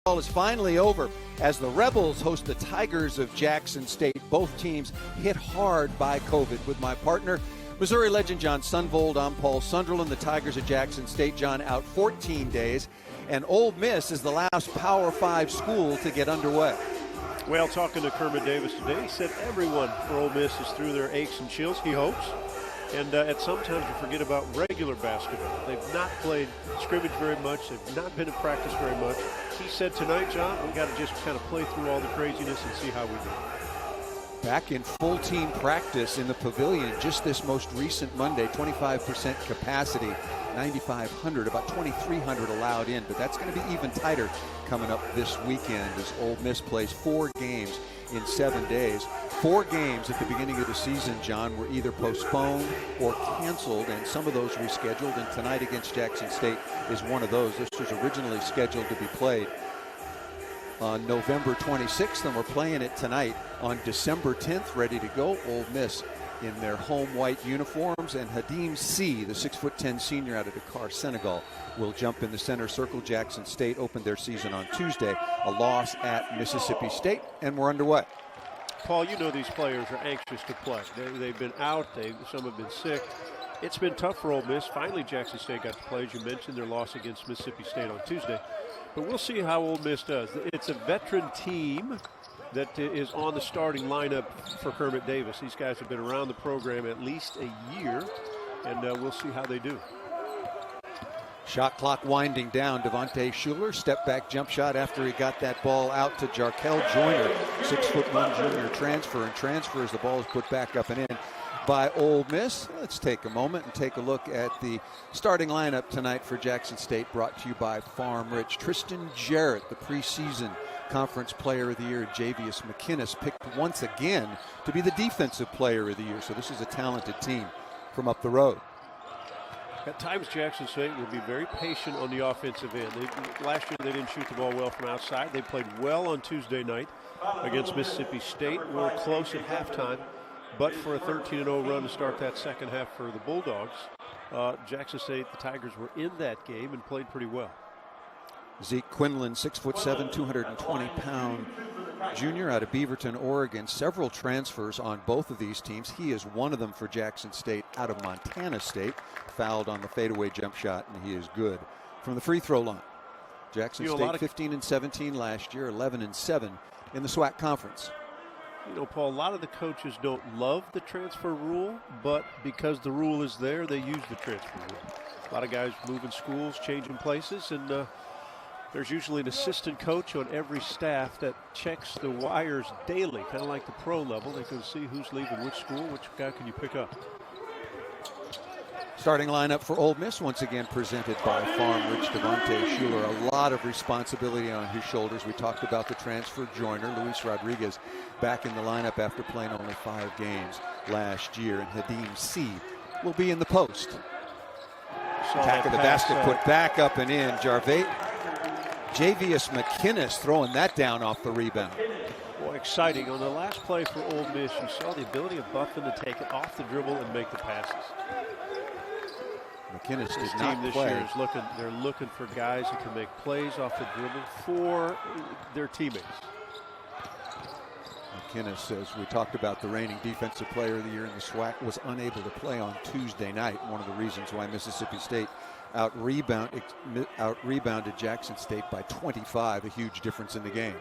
Is finally over as the Rebels host the Tigers of Jackson State. Both teams hit hard by COVID. With my partner, Missouri legend John Sunvold, I'm Paul Sunderland. The Tigers of Jackson State, John, out 14 days. And Ole Miss is the last Power 5 school to get underway. Well, talking to Kermit Davis today, he said everyone for Ole Miss is through their aches and chills, he hopes. And at sometimes you forget about regular basketball. They've not played scrimmage very much. They've not been in practice very much. He said tonight, John, we got to just kind of play through all the craziness and see how we do. Back in full team practice in the pavilion just this most recent Monday, 25% capacity, 9,500, about 2,300 allowed in. But that's going to be even tighter coming up this weekend as Ole Miss plays 4 games in 7 days. 4 games at the beginning of the season, John, were either postponed or canceled, and some of those rescheduled, and tonight against Jackson State is one of those. This was originally scheduled to be played on November 26th, and we're playing it tonight on December 10th, ready to go. Ole Miss in their home white uniforms, and Hadim C, the 6'10" senior out of Dakar, Senegal, will jump in the center circle. Jackson State opened their season on Tuesday, a loss at Mississippi State, and we're underway. Paul, you know these players are anxious to play. They've been out. Some have been sick. It's been tough for Ole Miss. Finally, Jackson State got to play. As you mentioned, their loss against Mississippi State on Tuesday. But we'll see how Ole Miss does. It's a veteran team that is on the starting lineup for Kermit Davis. These guys have been around the program at least a year, and we'll see how they do. Shot clock winding down. Devontae Schuler, step back jump shot after he got that ball out to Jarkel Joyner, 6'1" junior transfer, and transfers. The ball is put back up and in by Ole Miss. Let's take a moment and take a look at the starting lineup tonight for Jackson State, brought to you by Farm Rich. Tristan Jarrett, the preseason Conference Player of the Year. Javius McInnes picked once again to be the Defensive Player of the Year. So this is a talented team from up the road. At times, Jackson State will be very patient on the offensive end. Last year, they didn't shoot the ball well from outside. They played well on Tuesday night against Mississippi State. We were close at halftime, but for a 13-0 run to start that second half for the Bulldogs, Jackson State, the Tigers, were in that game and played pretty well. Zeke Quinlan, 6'7", 220-pound junior out of Beaverton, Oregon. Several transfers on both of these teams. He is one of them for Jackson State out of Montana State. Fouled on the fadeaway jump shot, and he is good from the free throw line. Jackson State 15-17 last year, 11-7 in the SWAC conference. You know, Paul, a lot of the coaches don't love the transfer rule, but because the rule is there, they use the transfer rule. A lot of guys moving schools, changing places, and there's usually an assistant coach on every staff that checks the wires daily, kind of like the pro level. They can see who's leaving which school, which guy can you pick up. Starting lineup for Ole Miss, once again presented by Farm Rich. Devontae Schuler, a lot of responsibility on his shoulders. We talked about the transfer Joyner. Luis Rodriguez back in the lineup after playing only 5 games last year. And Hadim C will be in the post. Attack of the basket put back up and in. Javius McInnes throwing that down off the rebound. Boy, exciting. On the last play for Ole Miss, you saw the ability of Buffin to take it off the dribble and make the passes. McInnes did this not team this play. year is looking for guys who can make plays off the dribble for their teammates. McInnes, as we talked about, the reigning Defensive Player of the Year in the SWAC, was unable to play on Tuesday night. One of the reasons why Mississippi State out-rebounded Jackson State by 25, a huge difference in the game.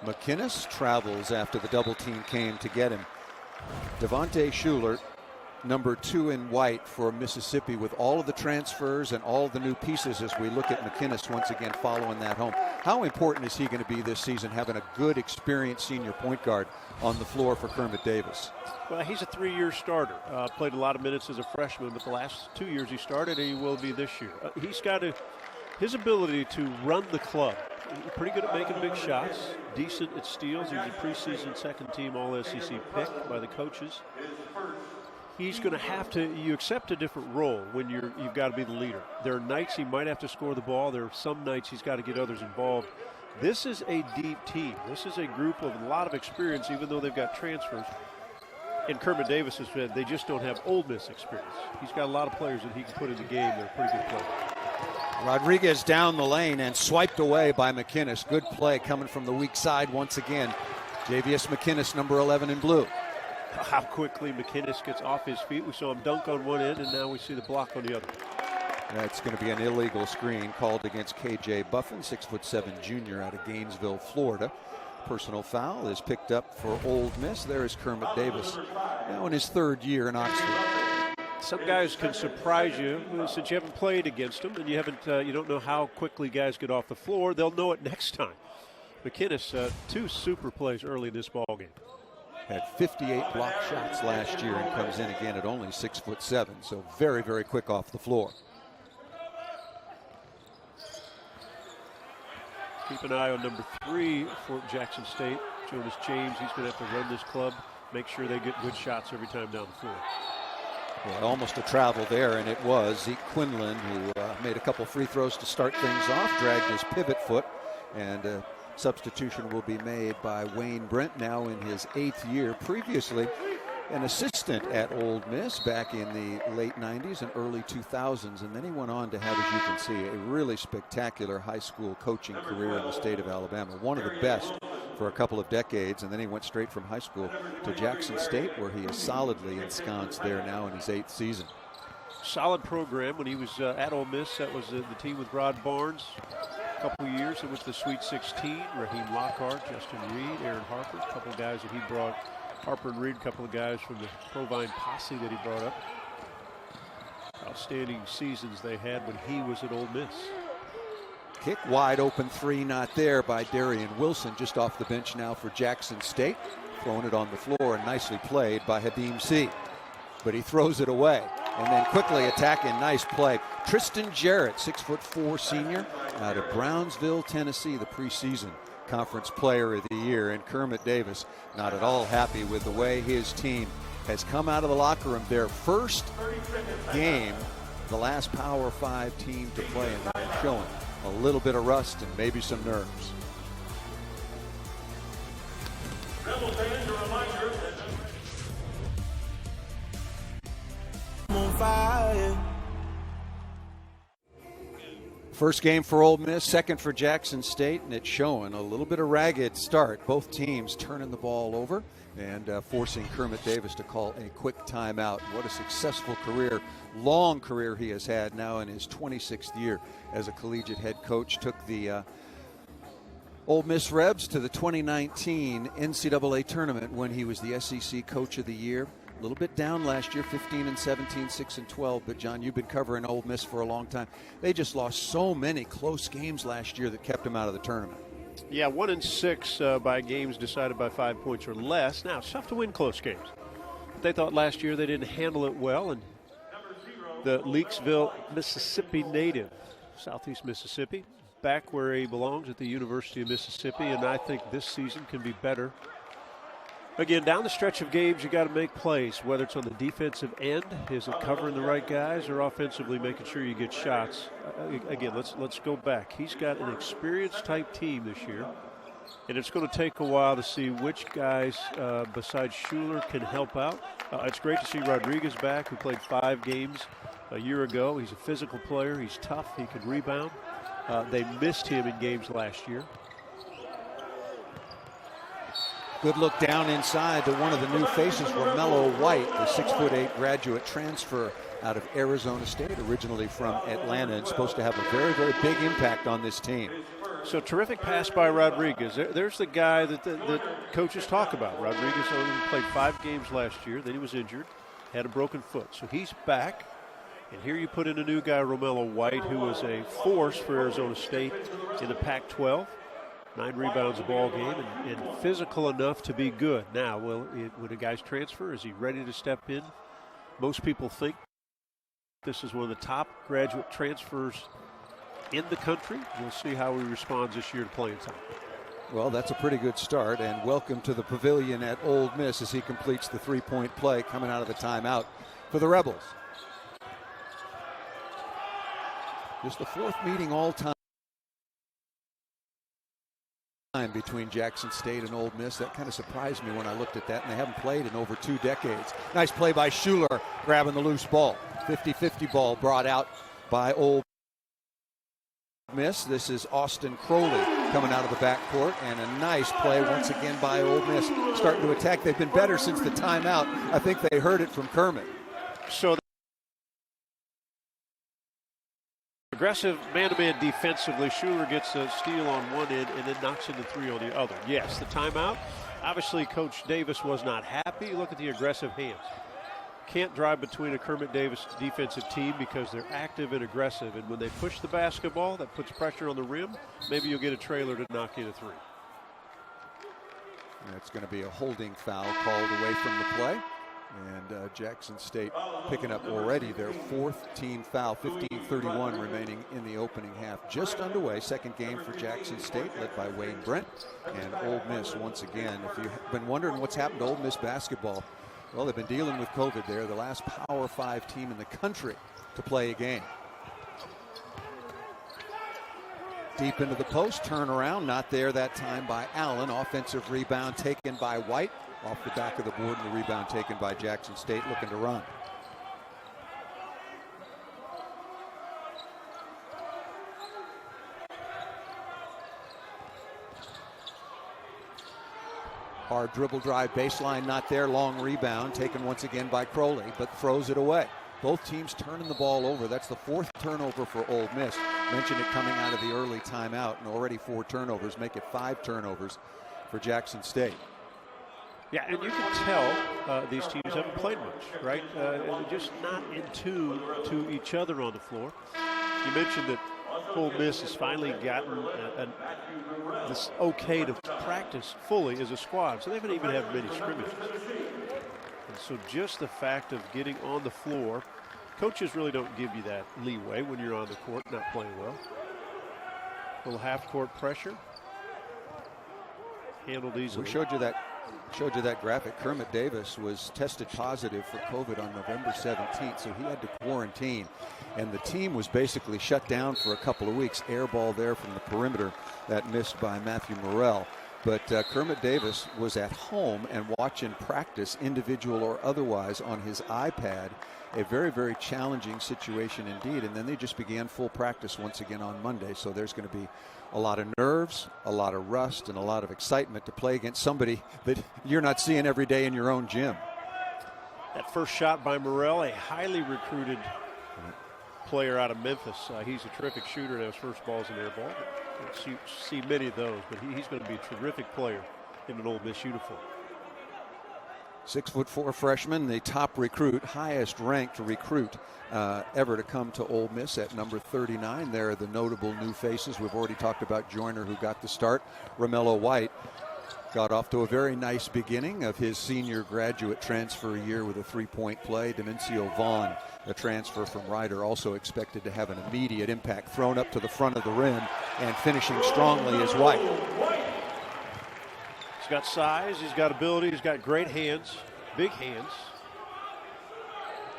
McInnes travels after the double team came to get him. Devontae Schuler, number 2 in white for Mississippi, with all of the transfers and all of the new pieces as we look at McInnes once again following that home. How important is he going to be this season, having a good, experienced senior point guard on the floor for Kermit Davis? Well, he's a 3-year starter. Played a lot of minutes as a freshman, but the last 2 years he started, and he will be this year. He's got his ability to run the club. He's pretty good at making big shots, decent at steals. He's a preseason second-team All-SEC pick by the coaches. He's going to have to, you accept a different role when you've got to be the leader. There are nights he might have to score the ball. There are some nights he's got to get others involved. This is a deep team. This is a group of a lot of experience, even though they've got transfers. And Kermit Davis has said they just don't have Ole Miss experience. He's got a lot of players that he can put in the game. They're pretty good players. Rodriguez down the lane and swiped away by McInnes. Good play coming from the weak side once again. Javius McInnes, number 11 in blue. How quickly McInnes gets off his feet. We saw him dunk on one end, and now we see the block on the other. That's going to be an illegal screen called against K.J. Buffin, 6'7" junior out of Gainesville, Florida. Personal foul is picked up for Ole Miss. There is Kermit Davis, now in his third year in Oxford. Some guys can surprise you since you haven't played against them, and you don't know how quickly guys get off the floor. They'll know it next time. McInnes, 2 super plays early in this ball game. Had 58 block shots last year and comes in again at only 6'7", so very, very quick off the floor. Keep an eye on number 3 for Jackson State, Jonas James. He's going to have to run this club, make sure they get good shots every time down the floor. Well, almost a travel there, and it was Zeke Quinlan who made a couple free throws to start things off, dragged his pivot foot, and substitution will be made by Wayne Brent, now in his 8th year. Previously an assistant at Ole Miss back in the late 90s and early 2000s, and then he went on to have, as you can see, a really spectacular high school coaching career in the state of Alabama, one of the best for a couple of decades, and then he went straight from high school to Jackson State, where he is solidly ensconced there now in his 8th season. Solid program. When he was at Ole Miss, that was the team with Rod Barnes. A couple of years, it was the Sweet 16. Raheem Lockhart, Justin Reed, Aaron Harper, a couple of guys that he brought. Harper and Reed, a couple of guys from the Provine posse that he brought up. Outstanding seasons they had when he was at Ole Miss. Kick wide open 3, not there by Darian Wilson, just off the bench now for Jackson State. Throwing it on the floor and nicely played by Hadim C. But he throws it away and then quickly attacking. Nice play. Tristan Jarrett, 6'4" senior out of Brownsville, Tennessee, the preseason Conference Player of the Year. And Kermit Davis not at all happy with the way his team has come out of the locker room. Their first game, the last Power 5 team to play, and they're showing a little bit of rust and maybe some nerves. First game for Ole Miss, second for Jackson State, and it's showing a little bit of ragged start. Both teams turning the ball over and forcing Kermit Davis to call a quick timeout. What a successful career, long career he has had now in his 26th year as a collegiate head coach. Took the Ole Miss Rebs to the 2019 NCAA tournament when he was the SEC Coach of the Year. A little bit down last year, 15-17, 6-12. But, John, you've been covering Ole Miss for a long time. They just lost so many close games last year that kept them out of the tournament. Yeah, 1-6 by games decided by 5 points or less. Now, it's tough to win close games. But they thought last year they didn't handle it well. And the Leakesville, Mississippi native, southeast Mississippi, back where he belongs at the University of Mississippi. And I think this season can be better. Again, down the stretch of games, you got to make plays, whether it's on the defensive end, is it covering the right guys, or offensively making sure you get shots. Again, let's go back. He's got an experienced type team this year, and it's going to take a while to see which guys besides Schuler can help out. It's great to see Rodriguez back, who played 5 games a year ago. He's a physical player. He's tough. He can rebound. They missed him in games last year. Good look down inside to one of the new faces, Romello White, the 6'8" graduate transfer out of Arizona State, originally from Atlanta, and supposed to have a very, very big impact on this team. So terrific pass by Rodriguez. There's the guy that coaches talk about. Rodriguez only played 5 games last year. Then he was injured, had a broken foot. So he's back. And here you put in a new guy, Romello White, who was a force for Arizona State in the Pac-12. 9 rebounds a ball game and physical enough to be good. Now, when a guy's transfer, is he ready to step in? Most people think this is one of the top graduate transfers in the country. We'll see how he responds this year to playing time. Well, that's a pretty good start, and welcome to the pavilion at Ole Miss as he completes the 3-point play coming out of the timeout for the Rebels. Just the 4th meeting all time again between Jackson State and Ole Miss. That kind of surprised me when I looked at that, and they haven't played in over 2 decades. Nice play by Schuler, grabbing the loose ball. 50-50 ball brought out by Ole Miss. This is Austin Crowley coming out of the backcourt, and a nice play once again by Ole Miss. Starting to attack. They've been better since the timeout. I think they heard it from Kermit. So aggressive man-to-man defensively. Schuler gets a steal on one end and then knocks into 3 on the other. Yes, the timeout. Obviously, Coach Davis was not happy. Look at the aggressive hands. Can't drive between a Kermit Davis defensive team because they're active and aggressive. And when they push the basketball, that puts pressure on the rim. Maybe you'll get a trailer to knock in a 3. That's going to be a holding foul called away from the play. And Jackson State picking up already their 4th team foul. 15:31 remaining in the opening half. Just underway. Second game for Jackson State, led by Wayne Brent. And Ole Miss once again. If you've been wondering what's happened to Ole Miss basketball, well, they've been dealing with COVID. They're the last Power 5 team in the country to play a game. Deep into the post, turnaround, not there that time by Allen. Offensive rebound taken by White. Off the back of the board, and the rebound taken by Jackson State, looking to run. Hard dribble drive, baseline not there, long rebound, taken once again by Crowley, but throws it away. Both teams turning the ball over. That's the 4th turnover for Ole Miss. Mentioned it coming out of the early timeout, and already 4 turnovers, make it 5 turnovers for Jackson State. Yeah, and you can tell these teams haven't played much, right? They're just not in tune to each other on the floor. You mentioned that Ole Miss has finally gotten this okay to practice fully as a squad, so they haven't even had many scrimmages. And so just the fact of getting on the floor, coaches really don't give you that leeway when you're on the court not playing well. A little half-court pressure. Handled easily. We showed you that graphic. Kermit Davis was tested positive for COVID on November 17th, so he had to quarantine. And the team was basically shut down for a couple of weeks. Air ball there from the perimeter that missed by Matthew Morrell. But Kermit Davis was at home and watching practice, individual or otherwise, on his iPad. A very, very challenging situation indeed. And then they just began full practice once again on Monday. So there's going to be a lot of nerves, a lot of rust, and a lot of excitement to play against somebody that you're not seeing every day in your own gym. That first shot by Morrell, a highly recruited player out of Memphis. He's a terrific shooter, and his first ball's an air ball. You see many of those, but he's going to be a terrific player in an Ole Miss uniform. 6'4" freshman, the top recruit, highest ranked recruit ever to come to Ole Miss at number 39. There are the notable new faces. We've already talked about Joyner, who got the start. Romello White got off to a very nice beginning of his senior graduate transfer year with a 3-point play. Demencio Vaughn, a transfer from Rider, also expected to have an immediate impact. Thrown up to the front of the rim and finishing strongly is White. He's got size, he's got ability, he's got great hands, big hands.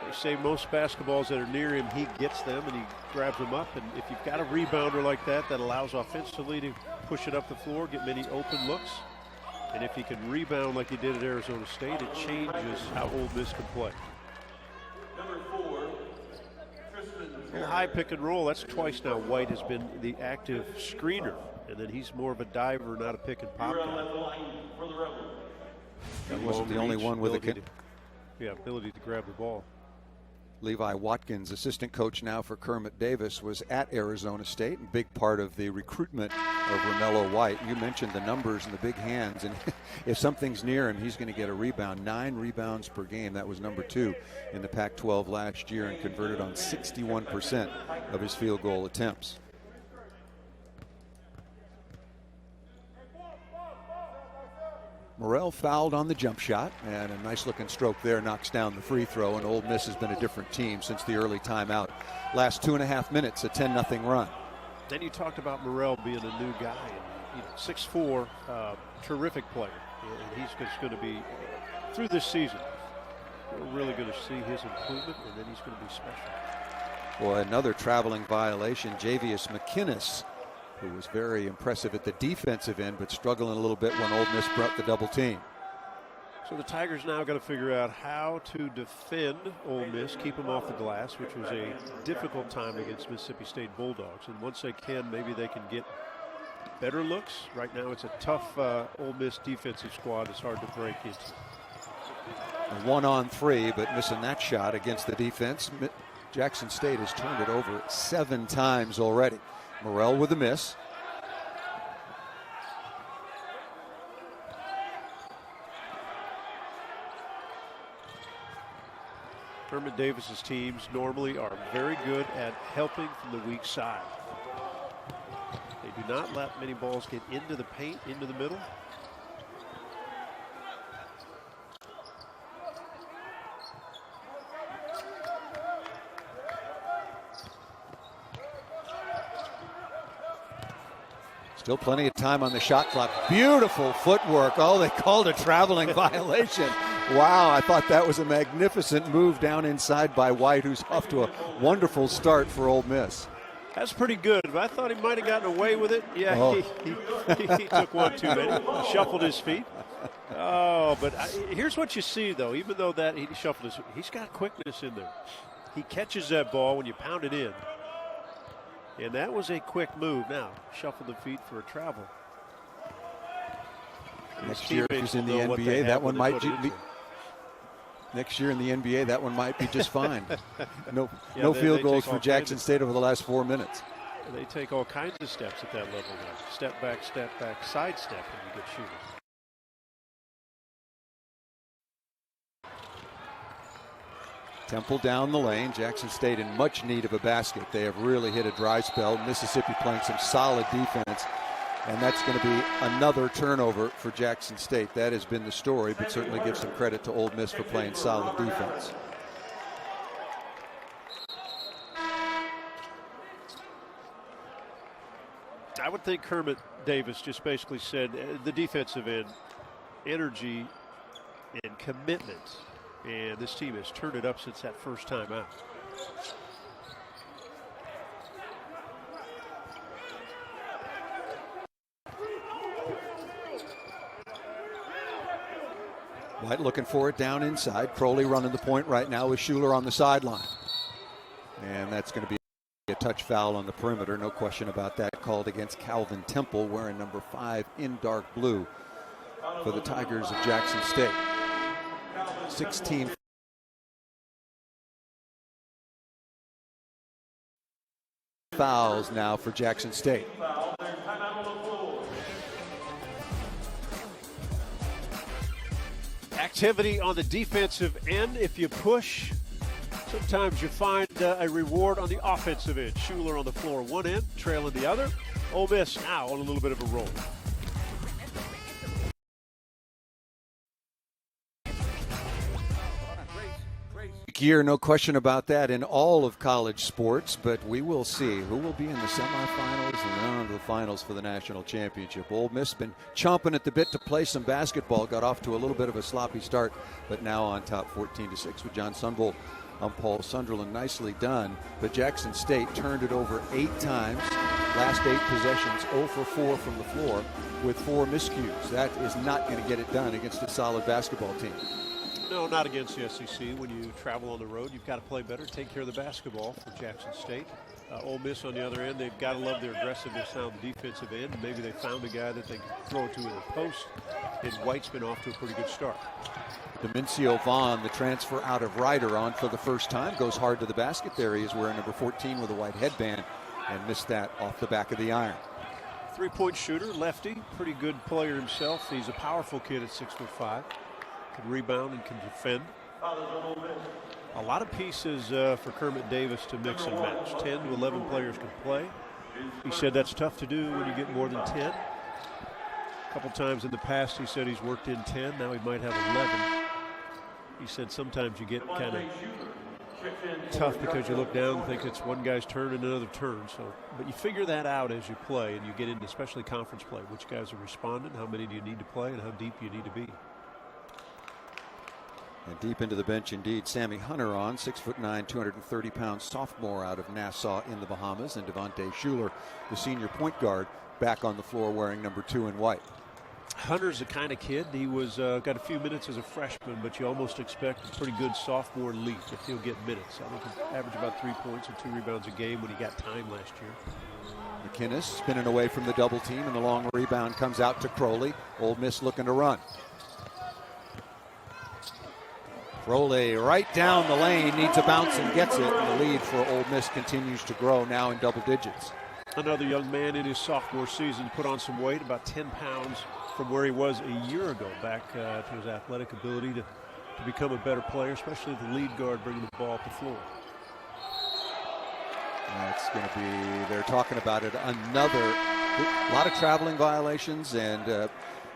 They say most basketballs that are near him, he gets them and he grabs them up. And if you've got a rebounder like that, that allows offensively to push it up the floor, get many open looks. And if he can rebound like he did at Arizona State, it changes how Ole Miss can play. A high pick and roll, that's twice now White has been the active screener. And then he's more of a diver, not a pick and pop guy. That wasn't the only one with a ability to grab the ball. Levi Watkins, assistant coach now for Kermit Davis, was at Arizona State, and big part of the recruitment of Romello White. You mentioned the numbers and the big hands, and if something's near him, he's going to get a rebound. 9 rebounds per game. That was number 2 in the Pac-12 last year, and converted on 61% of his field goal attempts. Morrell fouled on the jump shot, and a nice looking stroke there knocks down the free throw, and Ole Miss has been a different team since the early timeout. Last 2.5 minutes, a 10-0 run. Then you talked about Morrell being a new guy. 6'4", terrific player, and he's just going to be, through this season, we're really going to see his improvement, and then he's going to be special. Boy, another traveling violation. Javius McInnes who was very impressive at the defensive end, but struggling a little bit when Ole Miss brought the double team. So the Tigers now got to figure out how to defend Ole Miss, keep them off the glass, which was a difficult time against Mississippi State Bulldogs. And once they can, maybe they can get better looks. Right now it's a tough Ole Miss defensive squad. It's hard to break into. 1-on-3, but missing that shot against the defense. Jackson State has turned it over 7 times already. Morrell with a miss. Kermit Davis's teams normally are very good at helping from the weak side. They do not let many balls get into the paint, into the middle. Still plenty of time on the shot clock. Beautiful footwork. Oh, they called a traveling violation. Wow, I thought that was a magnificent move down inside by White, who's off to a wonderful start for Ole Miss. That's pretty good, but I thought he might have gotten away with it. Yeah, he took one too many. He shuffled his feet. Oh, but here's what you see, though. Even though that he shuffled his feet, he's got quickness in there. He catches that ball when you pound it in. And that was a quick move. Now, shuffle the feet for a travel. Next year, if he's in the NBA, that one might be. Next year in the NBA, that one might be just fine. No field goals for Jackson State over the last 4 minutes. They take all kinds of steps at that level now. Step back, side step, and you get shooting. Temple down the lane. Jackson State in much need of a basket. They have really hit a dry spell. Mississippi playing some solid defense. And that's going to be another turnover for Jackson State. That has been the story, but certainly give some credit to Ole Miss for playing solid defense. I would think Kermit Davis just basically said the defensive end, energy and commitment. And this team has turned it up since that first time out. White looking for it down inside. Crowley running the point right now with Schuler on the sideline. And that's going to be a touch foul on the perimeter. No question about that. Called against Calvin Temple, wearing number 5 in dark blue for the Tigers of Jackson State. 16 fouls now for Jackson State. Activity on the defensive end. If you push, sometimes you find a reward on the offensive end. Schuler on the floor one end, trailing the other. Ole Miss now on a little bit of a roll. Year, no question about that in all of college sports, but we will see who will be in the semifinals and then on to the finals for the national championship. Ole Miss been chomping at the bit to play some basketball, got off to a little bit of a sloppy start, but now on top 14-6 with John Sunbull on Paul Sunderland. Nicely done, but Jackson State turned it over 8 times. Last 8 possessions, 0 for 4 from the floor with 4 miscues. That is not going to get it done against a solid basketball team. No, not against the SEC. When you travel on the road, you've got to play better, take care of the basketball for Jackson State. Ole Miss on the other end, they've got to love their aggressiveness on the defensive end. Maybe they found a guy that they can throw it to in the post, and White's been off to a pretty good start. Demencio Vaughn, the transfer out of Rider, on for the first time, goes hard to the basket there. He is wearing number 14 with a white headband and missed that off the back of the iron. 3-point shooter, lefty, pretty good player himself. He's a powerful kid at 6'5". Can rebound and can defend. A lot of pieces for Kermit Davis to mix and match. 10 to 11 players can play. He said that's tough to do when you get more than 10. A couple times in the past he said he's worked in 10. Now he might have 11. He said sometimes you get kind of tough because you look down and think it's one guy's turn and another turn. So, but you figure that out as you play and you get into especially conference play. Which guys are responding, how many do you need to play, and how deep you need to be. And deep into the bench indeed, Sammy Hunter on, 6'9", 230-pound sophomore out of Nassau in the Bahamas, and Devontae Schuler, the senior point guard, back on the floor wearing number 2 in white. Hunter's the kind of kid, he was got a few minutes as a freshman, but you almost expect a pretty good sophomore leap if he'll get minutes. I think he averaged about 3 points and 2 rebounds a game when he got time last year. McInnes spinning away from the double team, and the long rebound comes out to Crowley. Ole Miss looking to run. Crowley right down the lane, needs a bounce and gets it. And the lead for Ole Miss continues to grow, now in double digits. Another young man in his sophomore season put on some weight, about 10 pounds from where he was a year ago, back to his athletic ability to become a better player, especially the lead guard bringing the ball up the floor. That's going to be, they're talking about it, a lot of traveling violations, and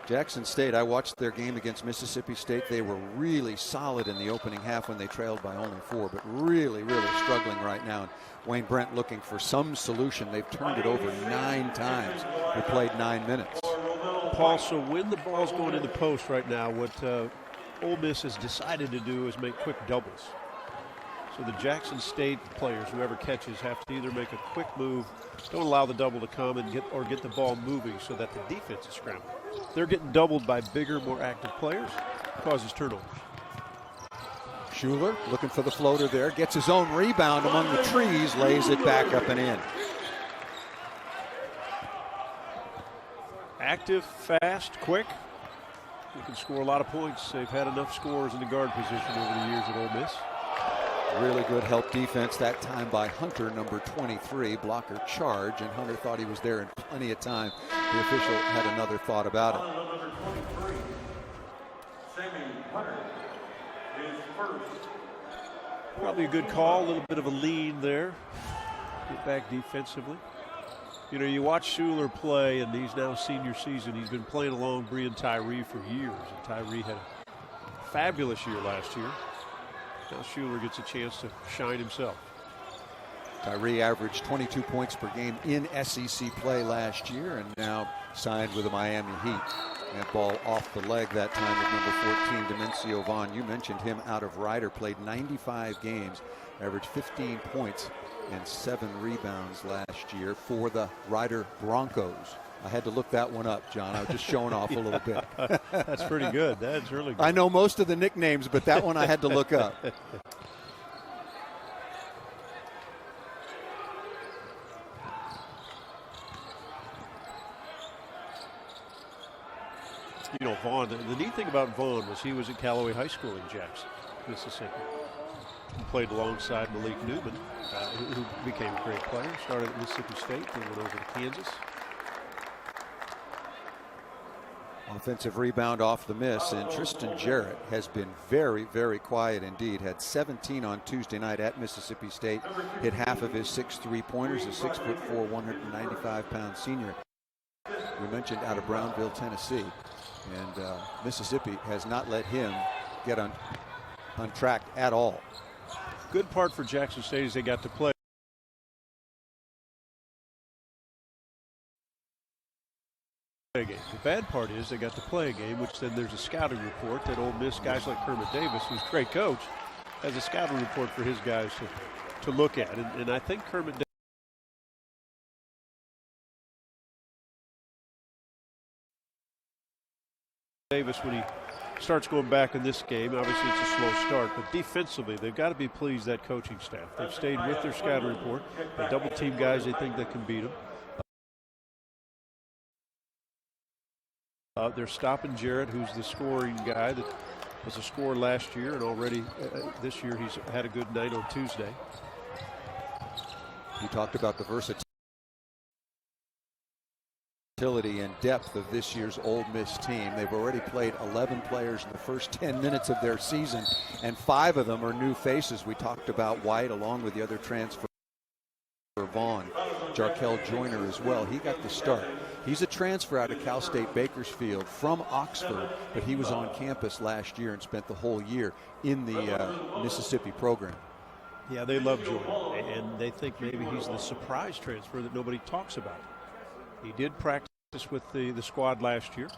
Jackson State, I watched their game against Mississippi State. They were really solid in the opening half when they trailed by only 4, but really, really struggling right now. And Wayne Brent looking for some solution. They've turned it over 9 times. They played 9 minutes. Paul, so when the ball's going in the post right now, what Ole Miss has decided to do is make quick doubles. So the Jackson State players, whoever catches, have to either make a quick move, don't allow the double to come, and get the ball moving so that the defense is scrambling. They're getting doubled by bigger, more active players, causes turnovers. Schuler looking for the floater there, gets his own rebound among the trees, lays it back up and in. Active, fast, quick. You can score a lot of points. They've had enough scorers in the guard position over the years at Ole Miss. Really good help defense that time by Hunter, number 23, blocker charge, and Hunter thought he was there in plenty of time. The official had another thought about it. Number 23, Sammy Hunter is first. Probably a good call, a little bit of a lead there. Get back defensively. You know, you watch Schuler play, and he's now senior season. He's been playing along Bree and Tyree for years, and Tyree had a fabulous year last year. Now Schuler gets a chance to shine himself. Tyree averaged 22 points per game in SEC play last year, and now signed with the Miami Heat. That ball off the leg that time with number 14, Demencio Vaughn. You mentioned him out of Rider, played 95 games, averaged 15 points and 7 rebounds last year for the Rider Broncos. I had to look that one up, John. I was just showing off a little bit. That's pretty good. That's really good. I know most of the nicknames, but that one I had to look up. You know, Vaughn, the neat thing about Vaughn was he was at Callaway High School in Jackson, Mississippi. He played alongside Malik Newman, who became a great player. Started at Mississippi State, then went over to Kansas. Offensive rebound off the miss, and Tristan Jarrett has been very, very quiet indeed. Had 17 on Tuesday night at Mississippi State. Hit half of his 6 3-pointers, a 6'4", 195-pound senior. We mentioned out of Brownville, Tennessee. And Mississippi has not let him get on track at all. Good part for Jackson State is they got to play a game. The bad part is they got to play a game, which then there's a scouting report that Ole Miss guys like Kermit Davis, who's a great coach, has a scouting report for his guys to look at. And I think Kermit Davis, when he starts going back in this game, obviously it's a slow start, but defensively they've got to be pleased, that coaching staff. They've stayed with their scouting report. They double team guys they think that can beat them. They're stopping Jarrett, who's the scoring guy that was a scorer last year, and already this year he's had a good night on Tuesday. You talked about the versatility and depth of this year's Ole Miss team. They've already played 11 players in the first 10 minutes of their season, and 5 of them are new faces. We talked about White along with the other transfer, Vaughn, Jarkel Joyner as well. He got the start. He's a transfer out of Cal State Bakersfield from Oxford, but he was on campus last year and spent the whole year in the Mississippi program. Yeah, they love Joyner, and they think maybe he's the surprise transfer that nobody talks about. He did practice with the squad last year.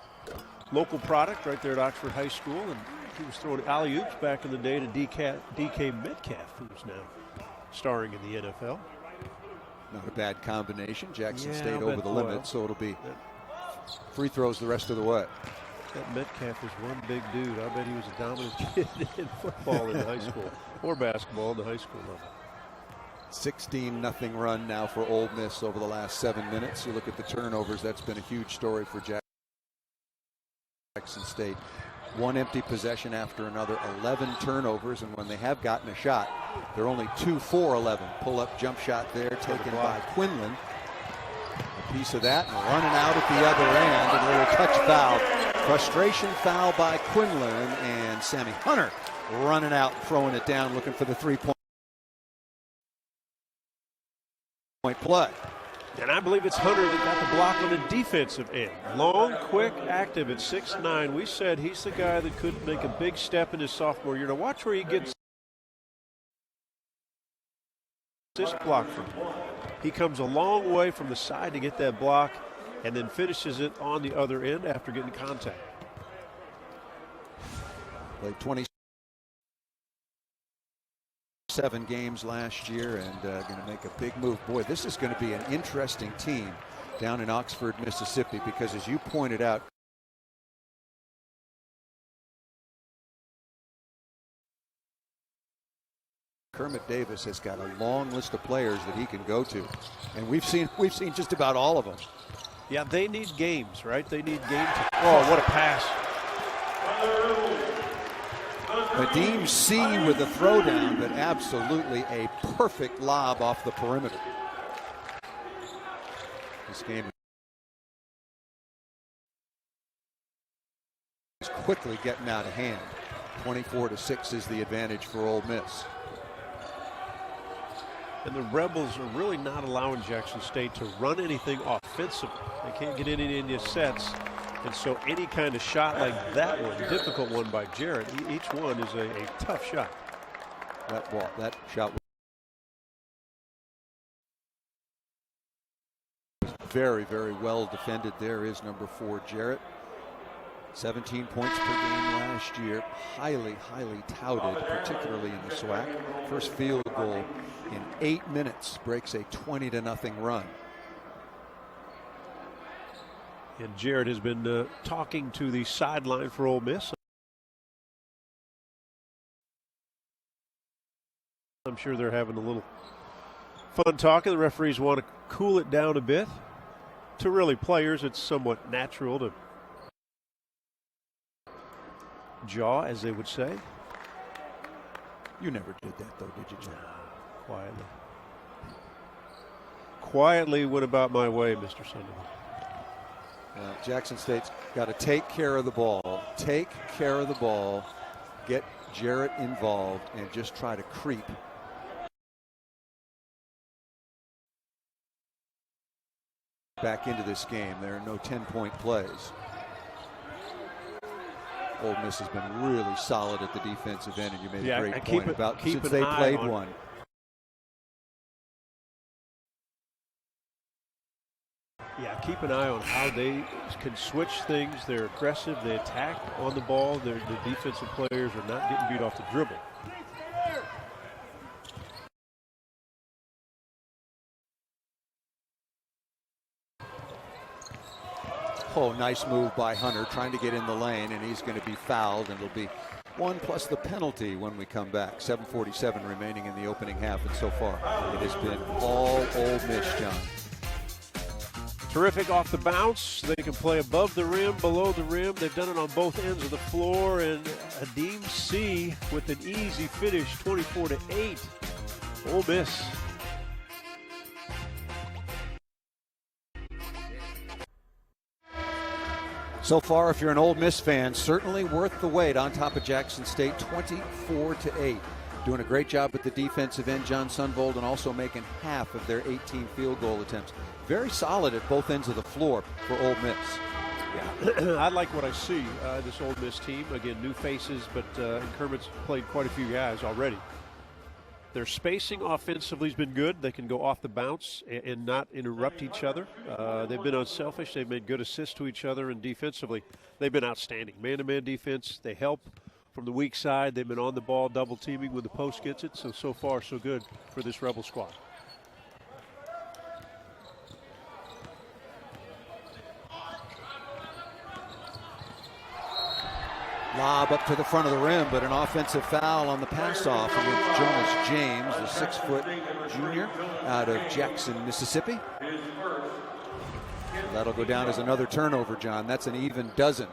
Local product right there at Oxford High School, and He was throwing alley-oops back in the day to DK Metcalf, who's now starring in the NFL. Not a bad combination. Jackson Yeah, State over the limit, so it'll be free throws the rest of the way. That Metcalf is one big dude. I bet he was a dominant kid in football in high school or basketball in the high school level. 16-0 run now for Ole Miss over the last 7 minutes. You look at the turnovers, that's been a huge story for Jackson State. One empty possession after another, 11 turnovers, and when they have gotten a shot, they're only 2 for 11. Pull-up jump shot there taken by Quinlan. A piece of that, and running out at the other end, and a little touch foul. Frustration foul by Quinlan, and Sammy Hunter running out, throwing it down, looking for the three-point play. And I believe it's Hunter that got the block on the defensive end. Long, quick, active at 6'9". We said he's the guy that could make a big step in his sophomore year. Now watch where he gets this block from. He comes a long way from the side to get that block and then finishes it on the other end after getting contact. Played 27 games last year and going to make a big move. Boy, this is going to be an interesting team down in Oxford, Mississippi, because as you pointed out, Kermit Davis has got a long list of players that he can go to, and we've seen just about all of them. Yeah, they need games, right? They need game time. Oh, what a pass. Nadeem C with a throwdown, but absolutely a perfect lob off the perimeter. This game is quickly getting out of hand. 24-6 is the advantage for Ole Miss. And the Rebels are really not allowing Jackson State to run anything offensively. They can't get any in the sets. And so any kind of shot like that one, difficult one by Jarrett, each one is a tough shot. That shot was very, very well defended. There is number 4, Jarrett. 17 points per game last year. Highly, highly touted, particularly in the SWAC. First field goal in 8 minutes breaks a 20-0 run. And Jarrett has been talking to the sideline for Ole Miss. I'm sure they're having a little fun talking. The referees want to cool it down a bit. To really players, it's somewhat natural to jaw, as they would say. You never did that, though, did you, John? Quietly. Quietly went about my way, Mr. Sunderland. Jackson State's got to take care of the ball. Take care of the ball. Get Jarrett involved and just try to creep. Back into this game. There are no 10-point plays. Ole Miss has been really solid at the defensive end, and you made a great point about since they played one. Yeah, keep an eye on how they can switch things. They're aggressive. They attack on the ball. The defensive players are not getting beat off the dribble. Oh, nice move by Hunter, trying to get in the lane, and he's going to be fouled, and it'll be 1 plus the penalty when we come back. 7:47 remaining in the opening half, and so far it has been all Ole Miss, John. Terrific off the bounce. They can play above the rim, below the rim. They've done it on both ends of the floor. And Nadeem C with an easy finish, 24-8. Ole Miss. So far, if you're an Ole Miss fan, certainly worth the wait on top of Jackson State, 24-8. Doing a great job at the defensive end, John Sunvold, and also making half of their 18 field goal attempts. Very solid at both ends of the floor for Ole Miss. Yeah, I like what I see. This Ole Miss team, again, new faces, but Kermit's played quite a few guys already. Their spacing offensively has been good. They can go off the bounce and not interrupt each other. They've been unselfish. They've made good assists to each other, and defensively, they've been outstanding. Man-to-man defense, they help from the weak side. They've been on the ball, double teaming when the post gets it. So far, so good for this Rebel squad. Lob up to the front of the rim, but an offensive foul on the pass-off against Jonas James, the 6-foot junior out of Jackson, Mississippi. That'll go down as another turnover, John. That's an even dozen.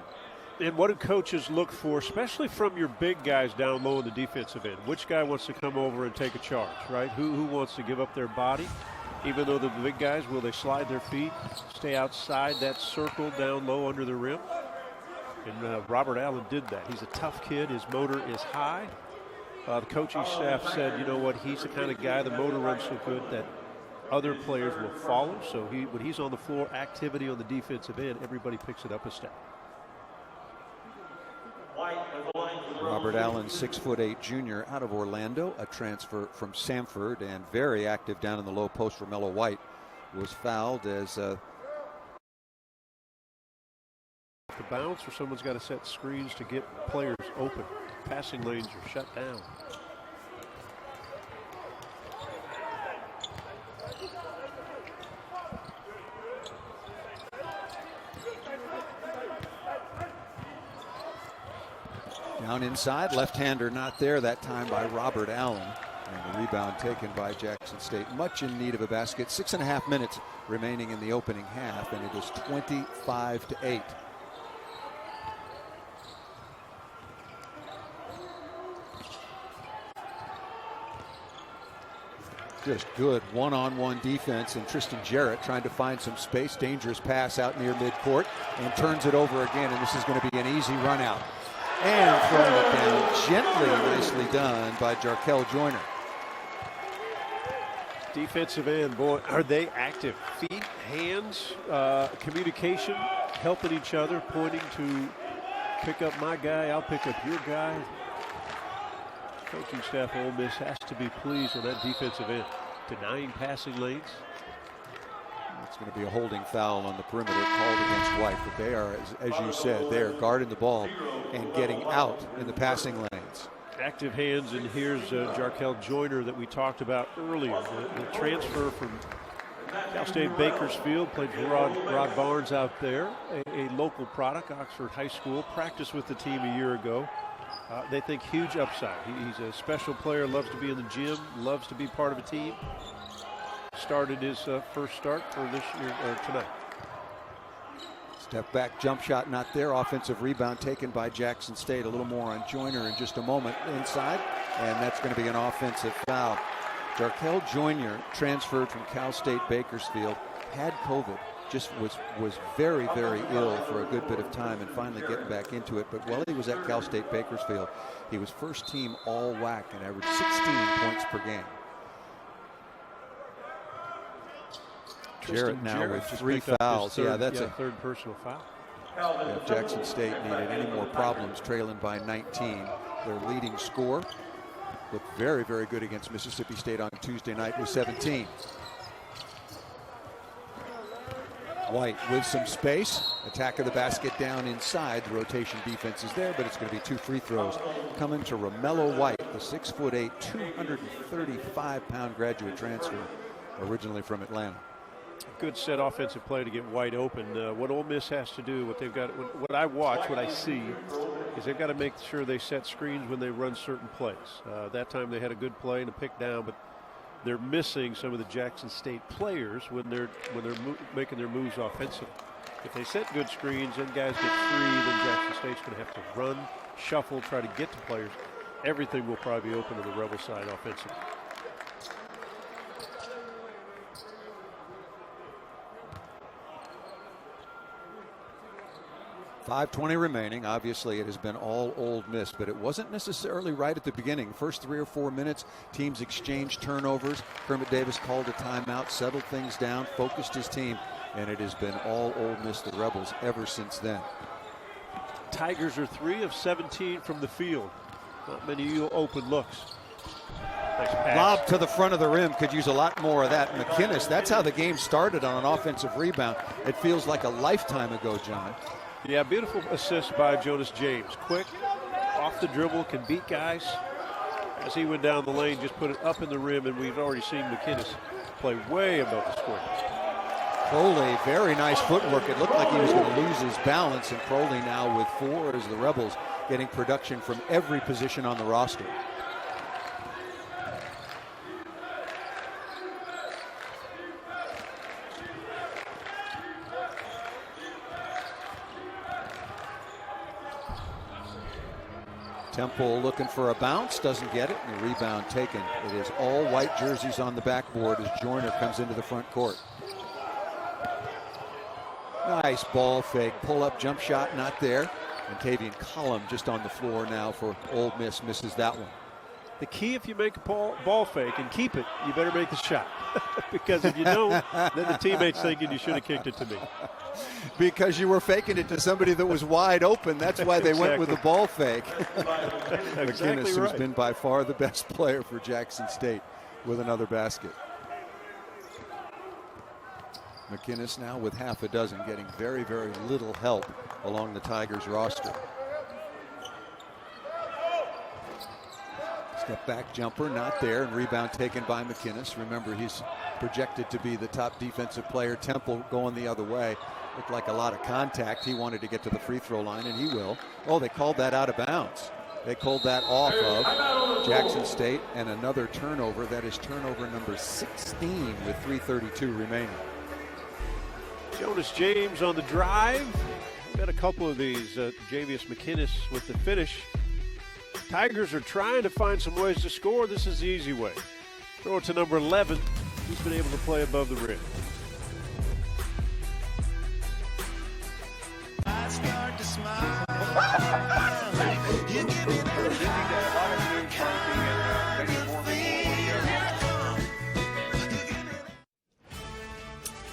And what do coaches look for, especially from your big guys down low in the defensive end? Which guy wants to come over and take a charge, right? Who wants to give up their body? Even though the big guys, will they slide their feet, stay outside that circle down low under the rim? And Robert Allen did that. He's a tough kid. His motor is high. The coaching staff said, you know what, he's the kind of guy, the motor runs so good that other players will follow. So when he's on the floor, activity on the defensive end, everybody picks it up a step. Robert Allen, 6'8" junior out of Orlando, a transfer from Samford, and very active down in the low post. Romello White was fouled as the bounce, or someone's got to set screens to get players open. Passing lanes are shut down. down inside, left-hander not there that time by Robert Allen. And the rebound taken by Jackson State. Much in need of a basket. 6.5 minutes remaining in the opening half, and it is 25-8. Just good one-on-one defense, and Tristan Jarrett trying to find some space. Dangerous pass out near midcourt and turns it over again, and this is going to be an easy run out. And throwing it down gently, nicely done by Jarkel Joyner. Defensive end, boy, are they active. Feet, hands, communication, helping each other, pointing to pick up my guy, I'll pick up your guy. Coaching staff Ole Miss has to be pleased with that defensive end. Denying passing lanes. It's going to be a holding foul on the perimeter called against White, but they are, as you said, they are guarding the ball and getting out in the passing lanes. Active hands, and here's Jarkel Joyner that we talked about earlier. The transfer from Cal State Bakersfield, played for Rod Barnes out there, a local product, Oxford High School, practiced with the team a year ago. They think huge upside. He's a special player, loves to be in the gym, loves to be part of a team. Started his first start for this year or tonight. Step back jump shot not there. Offensive rebound taken by Jackson State. A little more on Joyner in just a moment inside, and that's going to be an offensive foul. Jarkel Joyner transferred from Cal State Bakersfield, had COVID, just was very, very ill for a good bit of time, and finally getting back into it. But while he was at Cal State Bakersfield, he was first team all WAC and averaged 16 points per game. Jarrett now with 3 fouls. That's a third personal foul. If Jackson State needed any more problems, trailing by 19, their leading scorer looked very, very good against Mississippi State on Tuesday night with 17. White with some space. Attack of the basket down inside. The rotation defense is there, but it's going to be 2 free throws coming to Romello White, the 6'8", 235-pound graduate transfer, originally from Atlanta. Good set offensive play to get White open. What Ole Miss has to do, what I watch, what I see, is they've got to make sure they set screens when they run certain plays. That time they had a good play and a pick down, but they're missing some of the Jackson State players when they're making their moves offensively. If they set good screens and guys get free, then Jackson State's going to have to run, shuffle, try to get to players. Everything will probably be open to the Rebel side offensively. .520 remaining. Obviously, it has been all Ole Miss, but it wasn't necessarily right at the beginning. First 3 or 4 minutes, teams exchanged turnovers. Kermit Davis called a timeout, settled things down, focused his team, and it has been all Ole Miss, the Rebels, ever since then. Tigers are 3 of 17 from the field. Not many open looks. Nice pass. Lob to the front of the rim. Could use a lot more of that. McInnes, that's how the game started on an offensive rebound. It feels like a lifetime ago, John. Yeah, beautiful assist by Jonas James. Quick, off off the dribble, can beat guys. As he went down the lane, just put it up in the rim, and we've already seen McInnes play way above the square. Crowley, very nice footwork. It looked like he was going to lose his balance, and Crowley now with 4 as the Rebels getting production from every position on the roster. Temple looking for a bounce, doesn't get it, and the rebound taken. It is all white jerseys on the backboard as Joyner comes into the front court. Nice ball fake, pull-up jump shot, not there. And Tavian Collum just on the floor now for Ole Miss, misses that one. The key, if you make a ball fake and keep it, you better make the shot. Because if you don't, then the teammate's thinking you should have kicked it to me. Because you were faking it to somebody that was wide open. That's why they went with the ball fake. Exactly McInnes, right. who's been by far the best player for Jackson State, with another basket. McInnes now with half a dozen, getting very, very little help along the Tigers roster. Step back jumper, not there, and rebound taken by McInnes. Remember, he's projected to be the top defensive player. Temple going the other way. Looked like a lot of contact. He wanted to get to the free throw line, and he will. Oh, they called that out of bounds. They called that off of Jackson State, and another turnover. That is turnover number 16 with 3:32 remaining. Jonas James on the drive. Got a couple of these. Javius McInnes with the finish. Tigers are trying to find some ways to score. This is the easy way. Throw it to number 11. He's been able to play above the rim. I start to smile. You give me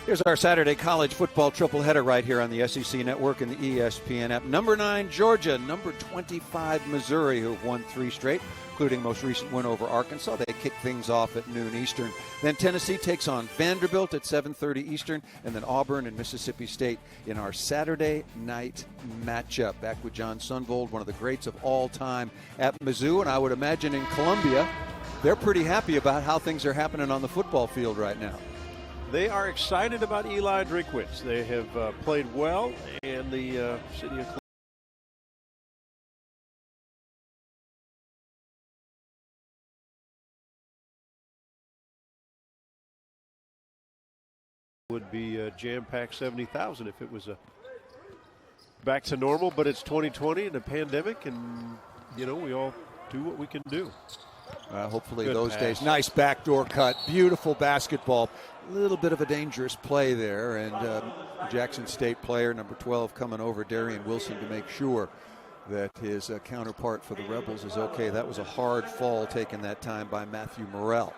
Here's our Saturday college football triple-header right here on the SEC Network and the ESPN app. Number 9, Georgia. Number 25, Missouri, who have won 3 straight, including most recent win over Arkansas. They kick things off at noon Eastern. Then Tennessee takes on Vanderbilt at 7:30 Eastern, and then Auburn and Mississippi State in our Saturday night matchup. Back with John Sundvold, one of the greats of all time at Mizzou, and I would imagine in Columbia, they're pretty happy about how things are happening on the football field right now. They are excited about Eli Drinkwitz. They have played well, and the city of would be jam-packed 70,000 if it was back to normal, but it's 2020 and a pandemic, and you know, we all do what we can do. Hopefully Good those pass. days. Nice backdoor cut. Beautiful basketball. A little bit of a dangerous play there. And Jackson State player number 12 coming over, Darian Wilson, to make sure that his counterpart for the Rebels is okay. That was a hard fall taken that time by Matthew Morrell.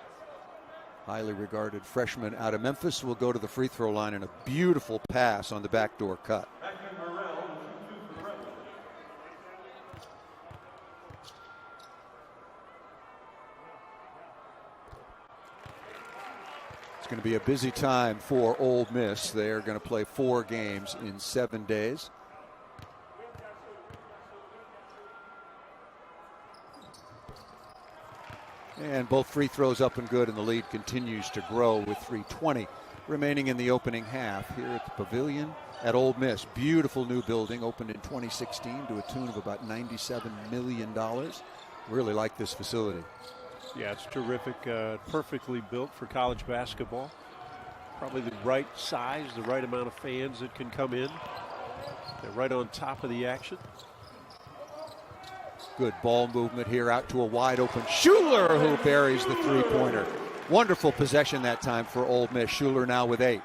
Highly regarded freshman out of Memphis will go to the free throw line, and a beautiful pass on the backdoor cut. It's going to be a busy time for Ole Miss. They are going to play 4 games in 7 days. And both free throws up and good, and the lead continues to grow with 3:20 remaining in the opening half here at the Pavilion at Ole Miss. Beautiful new building, opened in 2016 to a tune of about $97 million. Really like this facility. Yeah, it's terrific. Perfectly built for college basketball. Probably the right size, the right amount of fans that can come in. They're right on top of the action. Good ball movement here out to a wide open Schuler, who buries the three-pointer. Wonderful possession that time for Ole Miss. Schuler now with 8.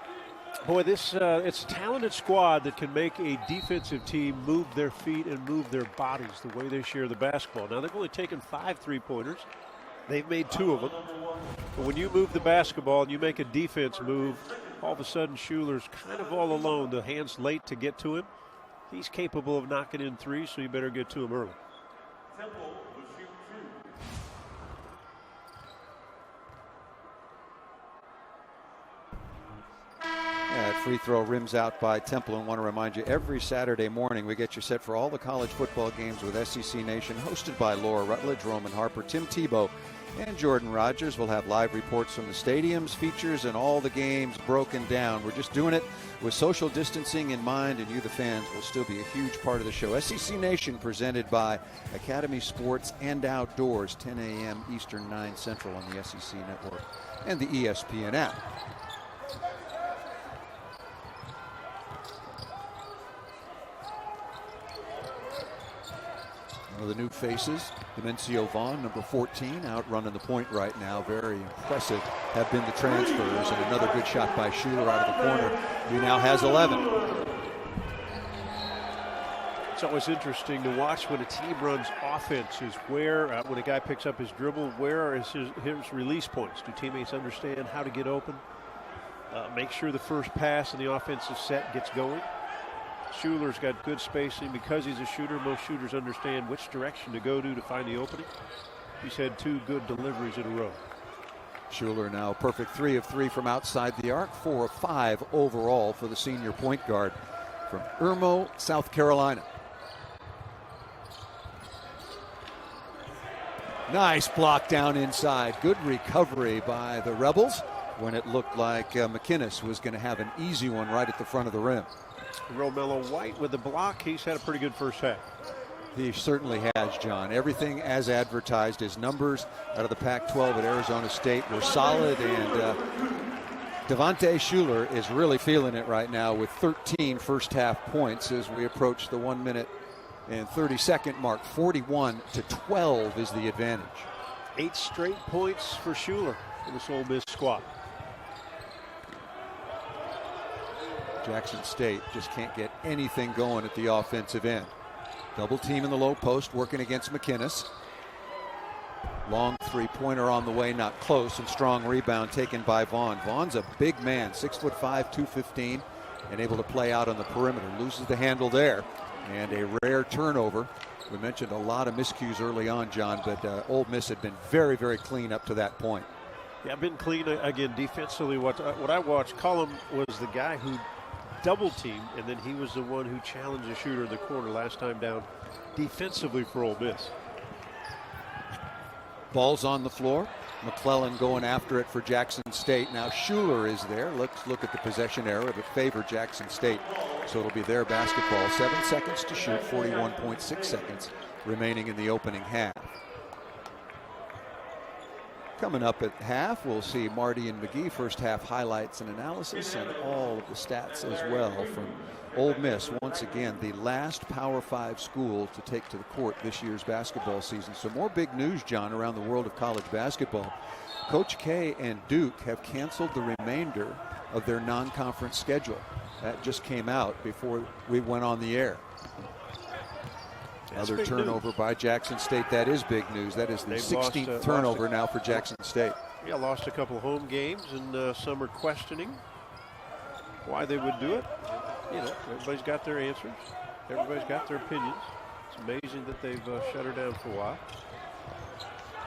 Boy, it's a talented squad that can make a defensive team move their feet and move their bodies the way they share the basketball. Now, they've only taken 5 three-pointers. They've made 2 of them. But when you move the basketball and you make a defense move, all of a sudden Schuler's kind of all alone. The hand's late to get to him. He's capable of knocking in 3, so you better get to him early. That free throw rims out by Temple, and want to remind you, every Saturday morning we get you set for all the college football games with SEC Nation, hosted by Laura Rutledge, Roman Harper, Tim Tebow, and Jordan Rogers. We'll have live reports from the stadiums, features, and all the games broken down. We're just doing it with social distancing in mind, and you, the fans, will still be a huge part of the show. SEC Nation presented by Academy Sports and Outdoors, 10 a.m. Eastern, 9 Central on the SEC Network and the ESPN app. One of the new faces, Demencio Vaughn, number 14, out running the point right now. Very impressive have been the transfers, and another good shot by Schuler out of the corner. He now has 11. It's always interesting to watch when a team runs offense is where, when a guy picks up his dribble, where is his release points? Do teammates understand how to get open? Make sure the first pass in the offensive set gets going. Schuler's got good spacing because he's a shooter. Most shooters understand which direction to go to find the opening. He's had 2 good deliveries in a row. Schuler now perfect 3 of 3 from outside the arc, 4 of 5 overall for the senior point guard from Irmo, South Carolina. Nice block down inside. Good recovery by the Rebels when it looked like McInnes was going to have an easy one right at the front of the rim. Romello White with the block. He's had a pretty good first half. He certainly has, John. Everything as advertised. His numbers out of the Pac-12 at Arizona State were solid, and Devontae Schuler is really feeling it right now with 13 first half points as we approach the 1 minute and 30-second mark. 41-12 is the advantage. 8 straight points for Schuler in this Ole Miss squad. Jackson State just can't get anything going at the offensive end. Double team in the low post, working against McInnes. Long three-pointer on the way, not close, and strong rebound taken by Vaughn. Vaughn's a big man, 6'5", 215, and able to play out on the perimeter. Loses the handle there, and a rare turnover. We mentioned a lot of miscues early on, John, but Ole Miss had been very, very clean up to that point. Yeah, been clean again defensively. What I watched, Cullum was the guy who double team, and then he was the one who challenged the shooter in the corner last time down defensively for Ole Miss. Ball's on the floor. McClellan going after it for Jackson State. Now Schuler is there. Let's look at the possession error that favor Jackson State. So it'll be their basketball. 7 seconds to shoot, 41.6 seconds remaining in the opening half. Coming up at half, we'll see Marty and McGee first half highlights and analysis, and all of the stats as well from Ole Miss. Once again, the last Power 5 school to take to the court this year's basketball season. So more big news, John, around the world of college basketball. Coach K and Duke have canceled the remainder of their non-conference schedule. That just came out before we went on the air. Another turnover by Jackson State. That is big news. That is the 16th turnover now for Jackson State. Yeah, lost a couple of home games, and some are questioning why they would do it. You know, everybody's got their answers. Everybody's got their opinions. It's amazing that they've shut her down for a while.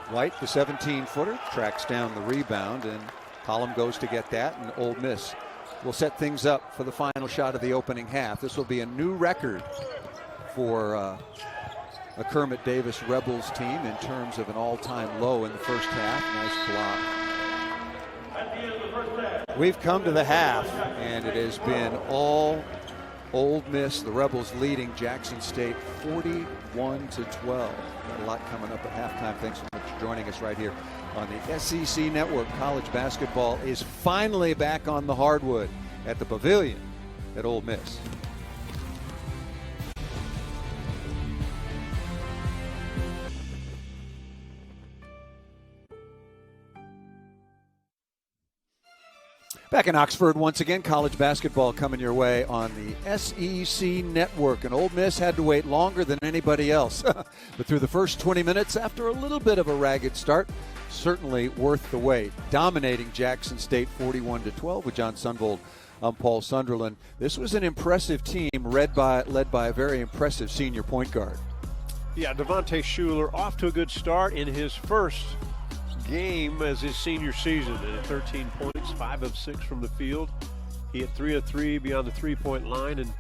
White, the 17-footer, tracks down the rebound, and Collum goes to get that, and Ole Miss will set things up for the final shot of the opening half. This will be a new record for a Kermit Davis Rebels team in terms of an all-time low in the first half. Nice block. We've come to the half, and it has been all Ole Miss, the Rebels leading Jackson State 41-12. Got a lot coming up at halftime. Thanks so much for joining us right here on the SEC Network. College basketball is finally back on the hardwood at the Pavilion at Ole Miss. Back in Oxford once again, college basketball coming your way on the SEC Network. And Ole Miss had to wait longer than anybody else. But through the first 20 minutes, after a little bit of a ragged start, certainly worth the wait. Dominating Jackson State 41-12 with John Sunvold. I'm Paul Sunderland. This was an impressive team led by a very impressive senior point guard. Yeah, Devontae Schuler off to a good start in his first game as his senior season. 13 points, 5 of 6 from the field. He hit 3 of 3 beyond the three-point line, and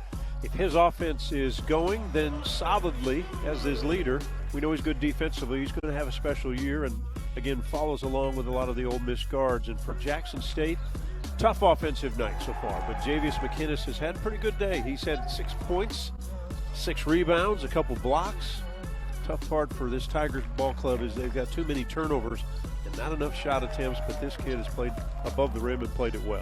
if his offense is going, then solidly as his leader, we know he's good defensively. He's going to have a special year, and again, follows along with a lot of the Ole Miss guards. And for Jackson State, tough offensive night so far, but Javius McInnes has had a pretty good day. He's had 6 points, 6 rebounds, a couple blocks. Tough part for this Tigers ball club is they've got too many turnovers and not enough shot attempts, but this kid has played above the rim and played it well.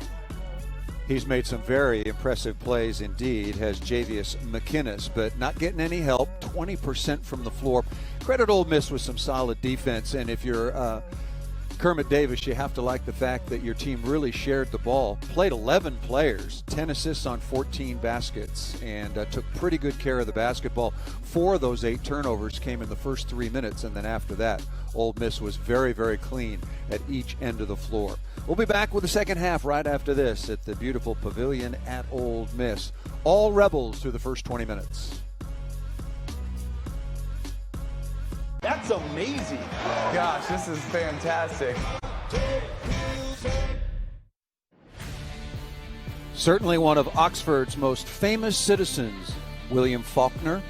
He's made some very impressive plays indeed, has Javius McInnes, but not getting any help. 20% from the floor. Credit Ole Miss with some solid defense, and if you're Kermit Davis, you have to like the fact that your team really shared the ball. Played 11 players, 10 assists on 14 baskets, and took pretty good care of the basketball. 4 of those 8 turnovers came in the first 3 minutes, and then after that, Ole Miss was very, very clean at each end of the floor. We'll be back with the second half right after this at the beautiful Pavilion at Ole Miss. All Rebels through the first 20 minutes. That's amazing. Gosh, this is fantastic. Certainly one of Oxford's most famous citizens, William Faulkner,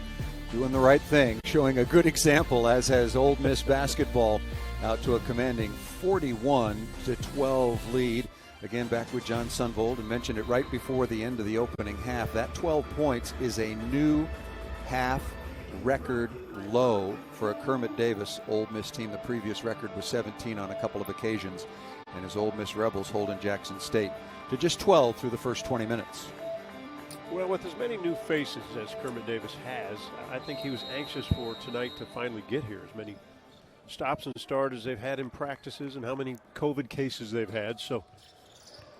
doing the right thing, showing a good example, as has Ole Miss basketball, out to a commanding 41-12 lead. Again, back with John Sunvold, and mentioned it right before the end of the opening half. That 12 points is a new half record low for a Kermit Davis Ole Miss team. The previous record was 17 on a couple of occasions, and his Ole Miss Rebels holding Jackson State to just 12 through the first 20 minutes. Well, with as many new faces as Kermit Davis has, I think he was anxious for tonight to finally get here. As many stops and starts as they've had in practices and how many COVID cases they've had. So,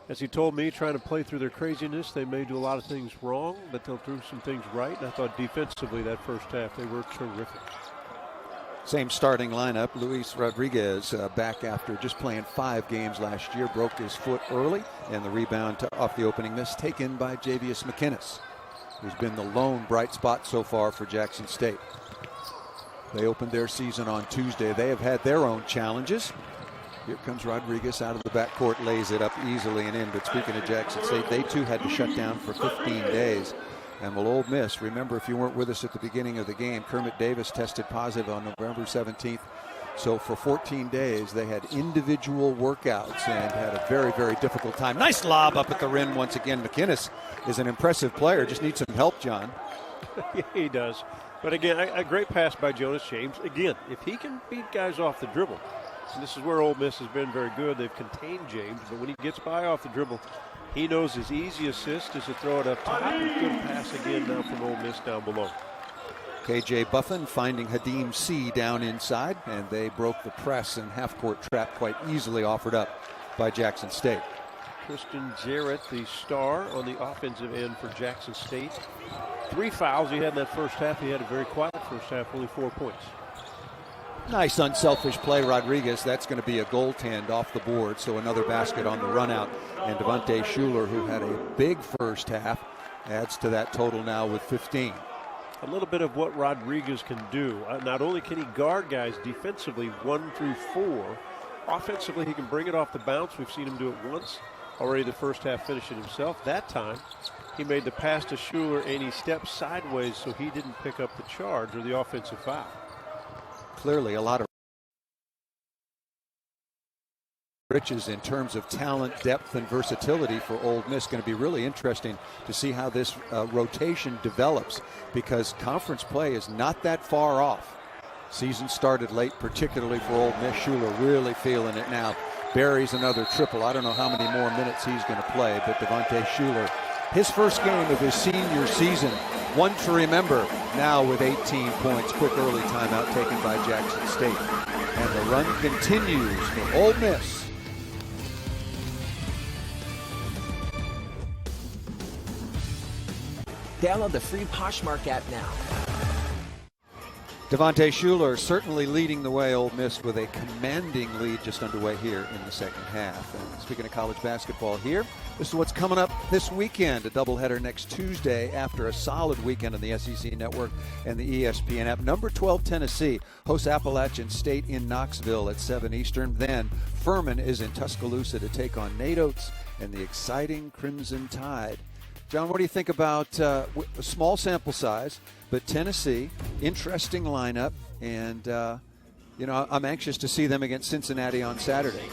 as he told me, trying to play through their craziness, they may do a lot of things wrong, but they'll do some things right. And I thought defensively that first half they were terrific. Same starting lineup. Luis Rodriguez back after just playing 5 games last year. Broke his foot early, and the rebound off the opening miss taken by Javius McInnes, who's been the lone bright spot so far for Jackson State. They opened their season on Tuesday. They have had their own challenges. Here comes Rodriguez out of the backcourt, lays it up easily and in. But speaking of Jackson State, they too had to shut down for 15 days. And will Ole Miss, remember, if you weren't with us at the beginning of the game, Kermit Davis tested positive on November 17th. So for 14 days, they had individual workouts and had a very, very difficult time. Nice lob up at the rim once again. McInnes is an impressive player. Just needs some help, John. Yeah, he does. But again, a great pass by Jonas James. Again, if he can beat guys off the dribble, and this is where Ole Miss has been very good. They've contained James, but when he gets by off the dribble, he knows his easy assist is to throw it up top. Good pass again now from Ole Miss down below. KJ Buffin finding Hadim C down inside, and they broke the press and half-court trap quite easily offered up by Jackson State. Kristen Jarrett, the star on the offensive end for Jackson State. 3 fouls he had in that first half. He had a very quiet first half, only 4 points. Nice unselfish play, Rodriguez. That's going to be a goaltend off the board, so another basket on the run out. And Devontae Schuler, who had a big first half, adds to that total now with 15. A little bit of what Rodriguez can do. Not only can he guard guys defensively 1 through 4, offensively he can bring it off the bounce. We've seen him do it once already the first half, finishing himself. That time he made the pass to Schuler and he stepped sideways so he didn't pick up the charge or the offensive foul. Clearly a lot of riches in terms of talent, depth, and versatility for Ole Miss. Going to be really interesting to see how this rotation develops, because conference play is not that far off. Season started late, particularly for Ole Miss. Schuler really feeling it now. Buries another triple. I don't know how many more minutes he's going to play, but Devontae Schuler, his first game of his senior season, one to remember, now with 18 points. Quick early timeout taken by Jackson State. And the run continues for Ole Miss. Download the free Poshmark app now. Devontae Schuler certainly leading the way. Ole Miss with a commanding lead just underway here in the second half. And speaking of college basketball here, this is what's coming up this weekend. A doubleheader next Tuesday after a solid weekend on the SEC Network and the ESPN app. Number 12 Tennessee hosts Appalachian State in Knoxville at 7 Eastern. Then Furman is in Tuscaloosa to take on Nate Oates and the exciting Crimson Tide. John, what do you think about a small sample size, but Tennessee, interesting lineup, and I'm anxious to see them against Cincinnati on Saturday.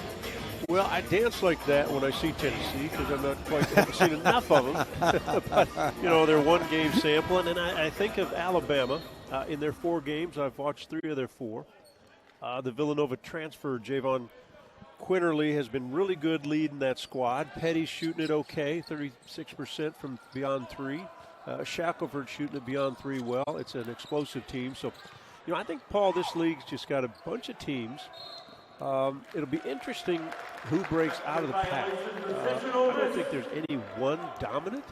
Well, I dance like that when I see Tennessee because I'm not quite haven't seen enough of them. But, they're one-game sample. And then I think of Alabama. In their 4 games, I've watched 3 of their 4. The Villanova transfer, Javon Quinterly, has been really good leading that squad. Petty's shooting it okay, 36% from beyond 3. Shackelford shooting it beyond 3 well. It's an explosive team. So, I think, Paul, this league's just got a bunch of teams. It'll be interesting who breaks out of the pack. I don't think there's any one dominant,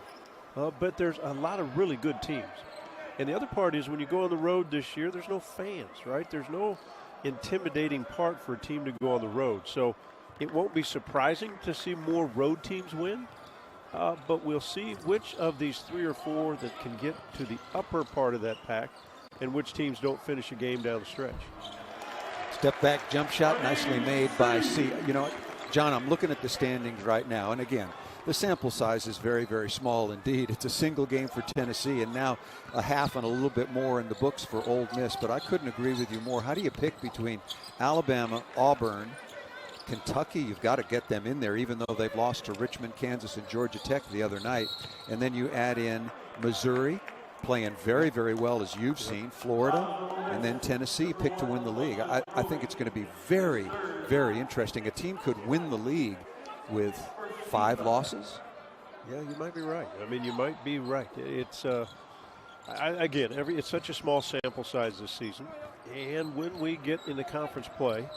but there's a lot of really good teams. And the other part is when you go on the road this year, there's no fans, right? There's no intimidating part for a team to go on the road. So it won't be surprising to see more road teams win, but we'll see which of these 3 or 4 that can get to the upper part of that pack and which teams don't finish a game down the stretch. Step back jump shot, nicely made by C. John, I'm looking at the standings right now, and again, the sample size is very, very small indeed. It's a single game for Tennessee, and now a half and a little bit more in the books for Ole Miss, but I couldn't agree with you more. How do you pick between Alabama, Auburn, Kentucky? You've got to get them in there, even though they've lost to Richmond, Kansas, and Georgia Tech the other night, and then you add in Missouri, playing very, very well, as you've seen, Florida, and then Tennessee picked to win the league. I think it's going to be very, very interesting. A team could win the league with 5 losses. Yeah, you might be right. You might be right. It's it's such a small sample size this season. And when we get into conference play,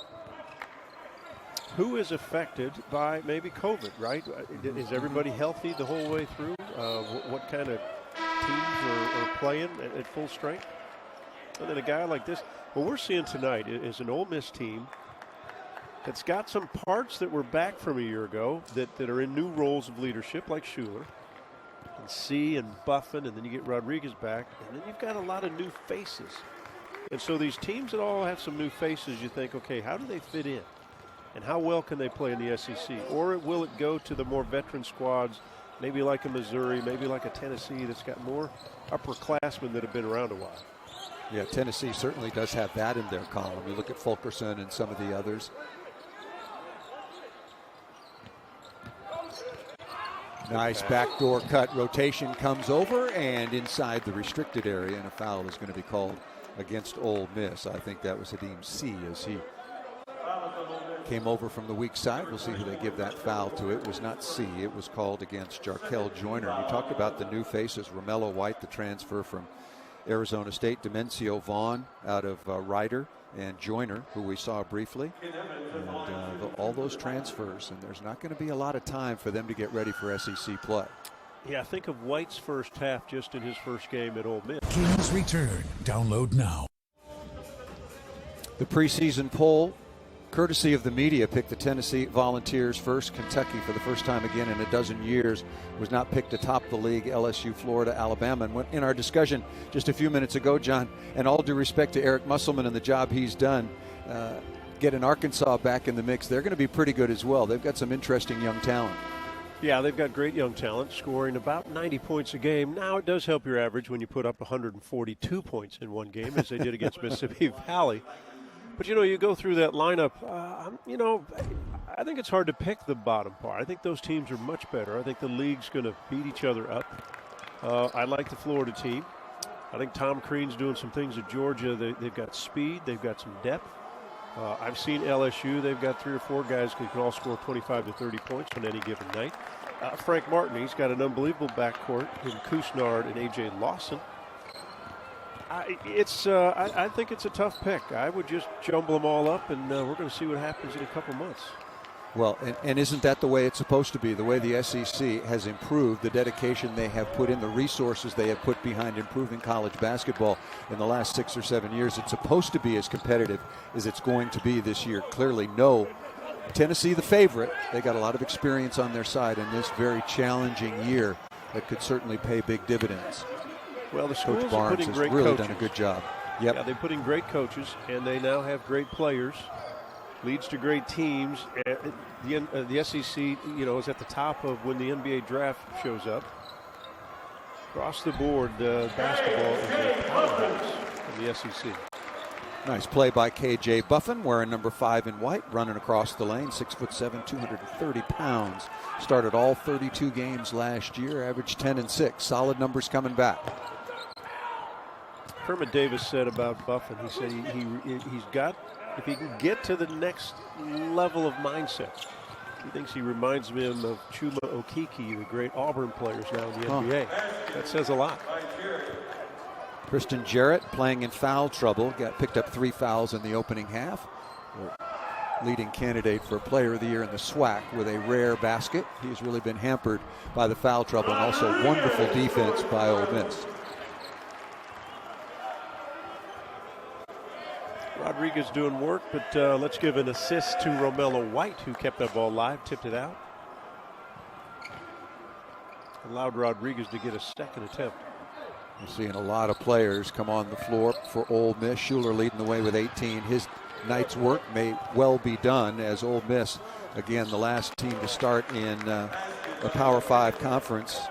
who is affected by maybe COVID, right? Is everybody healthy the whole way through? What kind of teams are playing at full strength? And then a guy like this, what we're seeing tonight is an Ole Miss team that's got some parts that were back from a year ago that are in new roles of leadership, like Schuler and C and Buffin, and then you get Rodriguez back, and then you've got a lot of new faces. And so these teams that all have some new faces, you think, okay, how do they fit in? And how well can they play in the SEC? Or will it go to the more veteran squads, maybe like a Missouri, maybe like a Tennessee that's got more upperclassmen that have been around a while? Yeah, Tennessee certainly does have that in their column. You look at Fulkerson and some of the others. Nice backdoor cut. Rotation comes over and inside the restricted area, and a foul is going to be called against Ole Miss. I think that was Hadim C as he came over from the weak side. We'll see who they give that foul to. It was not C. It was called against Jarkel Joyner. And you talked about the new faces. Romello White, the transfer from Arizona State. Demencio Vaughn out of Ryder. And Joyner, who we saw briefly. And all those transfers. And there's not going to be a lot of time for them to get ready for SEC play. Yeah, think of White's first half just in his first game at Ole Miss. Kings return. Download now. The preseason poll, courtesy of the media, picked the Tennessee Volunteers first. Kentucky, for the first time again in a dozen years, was not picked atop the league. LSU, Florida, Alabama. And in our discussion just a few minutes ago, John, and all due respect to Eric Musselman and the job he's done, getting Arkansas back in the mix, they're going to be pretty good as well. They've got some interesting young talent. Yeah, they've got great young talent, scoring about 90 points a game. Now, it does help your average when you put up 142 points in one game, as they did against Mississippi Valley. But, you go through that lineup, I think it's hard to pick the bottom part. I think those teams are much better. I think the league's going to beat each other up. I like the Florida team. I think Tom Crean's doing some things at Georgia. They've got speed. They've got some depth. I've seen LSU. They've got 3 or 4 guys who can all score 25 to 30 points on any given night. Frank Martin, he's got an unbelievable backcourt in Couisnard and A.J. Lawson. I think it's a tough pick. I would just jumble them all up, and we're going to see what happens in a couple months. Well, and isn't that the way it's supposed to be? The way the SEC has improved, the dedication they have put in, the resources they have put behind improving college basketball in the last 6 or 7 years, it's supposed to be as competitive as it's going to be this year. Clearly, no. Tennessee, the favorite, they got a lot of experience on their side in this very challenging year that could certainly pay big dividends. Well, the schools Coach Barnes has really done a good job. Yep. Yeah, they put in great coaches, and they now have great players. leads to great teams. The SEC, is at the top of when the NBA draft shows up. Across the board, basketball is a powerhouse in the SEC. Nice play by K.J. Buffin, wearing number 5 in white, running across the lane, 6'7", 230 pounds. Started all 32 games last year, averaged 10 and 6. Solid numbers coming back. Kermit Davis said about Buffin, he said he's got, if he can get to the next level of mindset, he thinks he reminds him of Chuma Okeke, the great Auburn players now in the NBA. That says a lot. Kristen Jarrett playing in foul trouble, got picked up 3 fouls in the opening half. Leading candidate for Player of the Year in the SWAC with a rare basket. He's really been hampered by the foul trouble and also wonderful defense by Ole Miss. Rodriguez doing work, but let's give an assist to Romello White, who kept that ball live, tipped it out. Allowed Rodriguez to get a second attempt. We're seeing a lot of players come on the floor for Ole Miss. Schuler leading the way with 18. His night's work may well be done as Ole Miss, again, the last team to start in a Power 5 conference.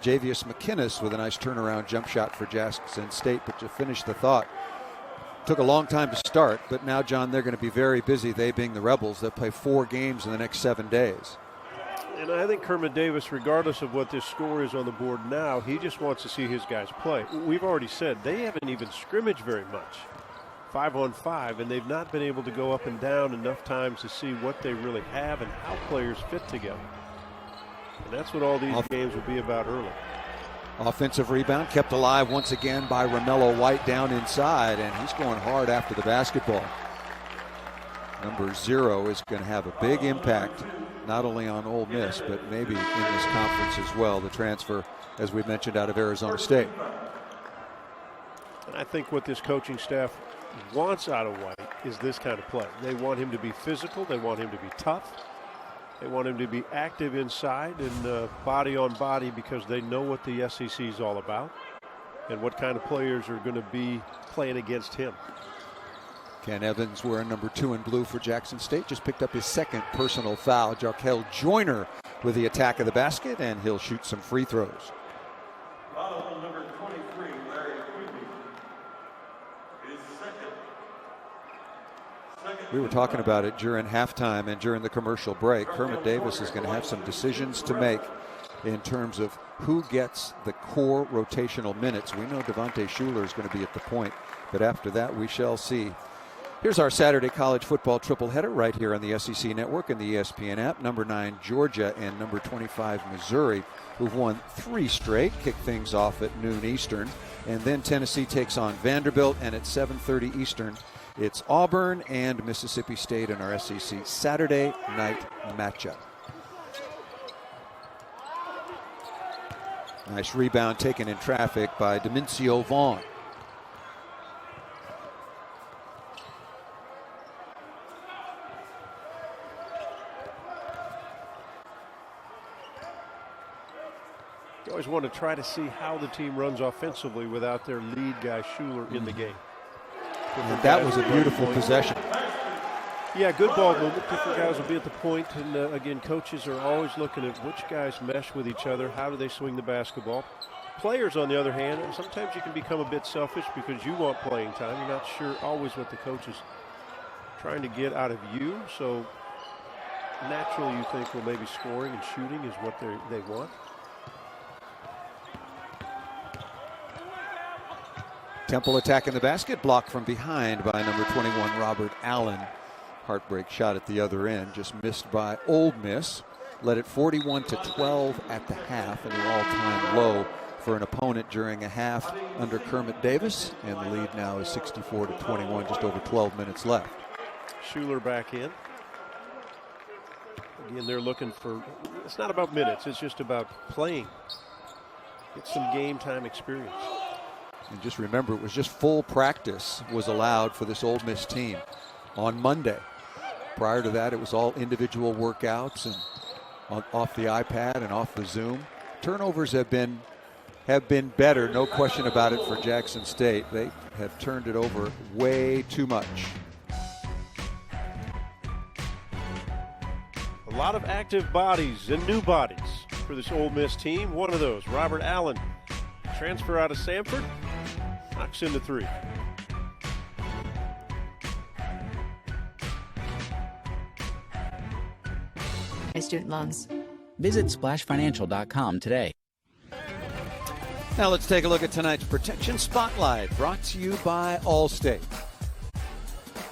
Javius McInnes with a nice turnaround jump shot for Jackson State, but to finish the thought, took a long time to start, but now, John, they're going to be very busy, they being the Rebels. They'll play 4 games in the next 7 days. And I think Kermit Davis, regardless of what this score is on the board now, he just wants to see his guys play. We've already said they haven't even scrimmaged very much, 5-on-5, and they've not been able to go up and down enough times to see what they really have and how players fit together. And that's what all these games will be about early. Offensive rebound kept alive once again by Romello White down inside, and he's going hard after the basketball. Number 0 is going to have a big impact, not only on Ole Miss, but maybe in this conference as well. The transfer, as we mentioned, out of Arizona State. And I think what this coaching staff wants out of White is this kind of play. They want him to be physical. They want him to be tough. They want him to be active inside and body on body, because they know what the SEC is all about and what kind of players are going to be playing against him. Ken Evans, wearing number 2 in blue for Jackson State, just picked up his 2nd personal foul. Jarkel Joyner with the attack of the basket, and he'll shoot some free throws. Foul number 23, Larry Quigley, is second. We were talking about it during halftime and during the commercial break. Kermit Davis is going to have some decisions to make in terms of who gets the core rotational minutes. We know Devontae Schuler is going to be at the point, but after that we shall see. Here's our Saturday college football triple-header right here on the SEC Network and the ESPN app. Number 9, Georgia, and number 25, Missouri, who've won 3 straight, kick things off at noon Eastern. And then Tennessee takes on Vanderbilt, and at 7:30 Eastern, it's Auburn and Mississippi State in our SEC Saturday night matchup. Nice rebound taken in traffic by Demencio Vaughn. You always want to try to see how the team runs offensively without their lead guy Schuler in the game. And that was a beautiful possession. Yeah, good ball movement. Different guys will be at the point, and again, coaches are always looking at which guys mesh with each other. How do they swing the basketball? Players, on the other hand, sometimes you can become a bit selfish because you want playing time. You're not sure always what the coach is trying to get out of you. So naturally, you think, well, maybe scoring and shooting is what they want. Temple attacking the basket, blocked from behind by number 21, Robert Allen. Heartbreak shot at the other end, just missed by Ole Miss. Led it 41-12 at the half, and an all-time low for an opponent during a half under Kermit Davis. And the lead now is 64-21, just over 12 minutes left. Schuler back in. Again, they're looking for, it's not about minutes, it's just about playing. Get some game time experience. And just remember, it was just full practice was allowed for this Ole Miss team on Monday. Prior to that, it was all individual workouts and off the iPad and off the Zoom. Turnovers have been better, no question about it, for Jackson State. They have turned it over way too much. lot of active bodies and new bodies for this Ole Miss team. One of those, Robert Allen, transfer out of Samford, knocks into three. Student loans. Visit splashfinancial.com today. Now let's take a look at tonight's Protection Spotlight, brought to you by Allstate.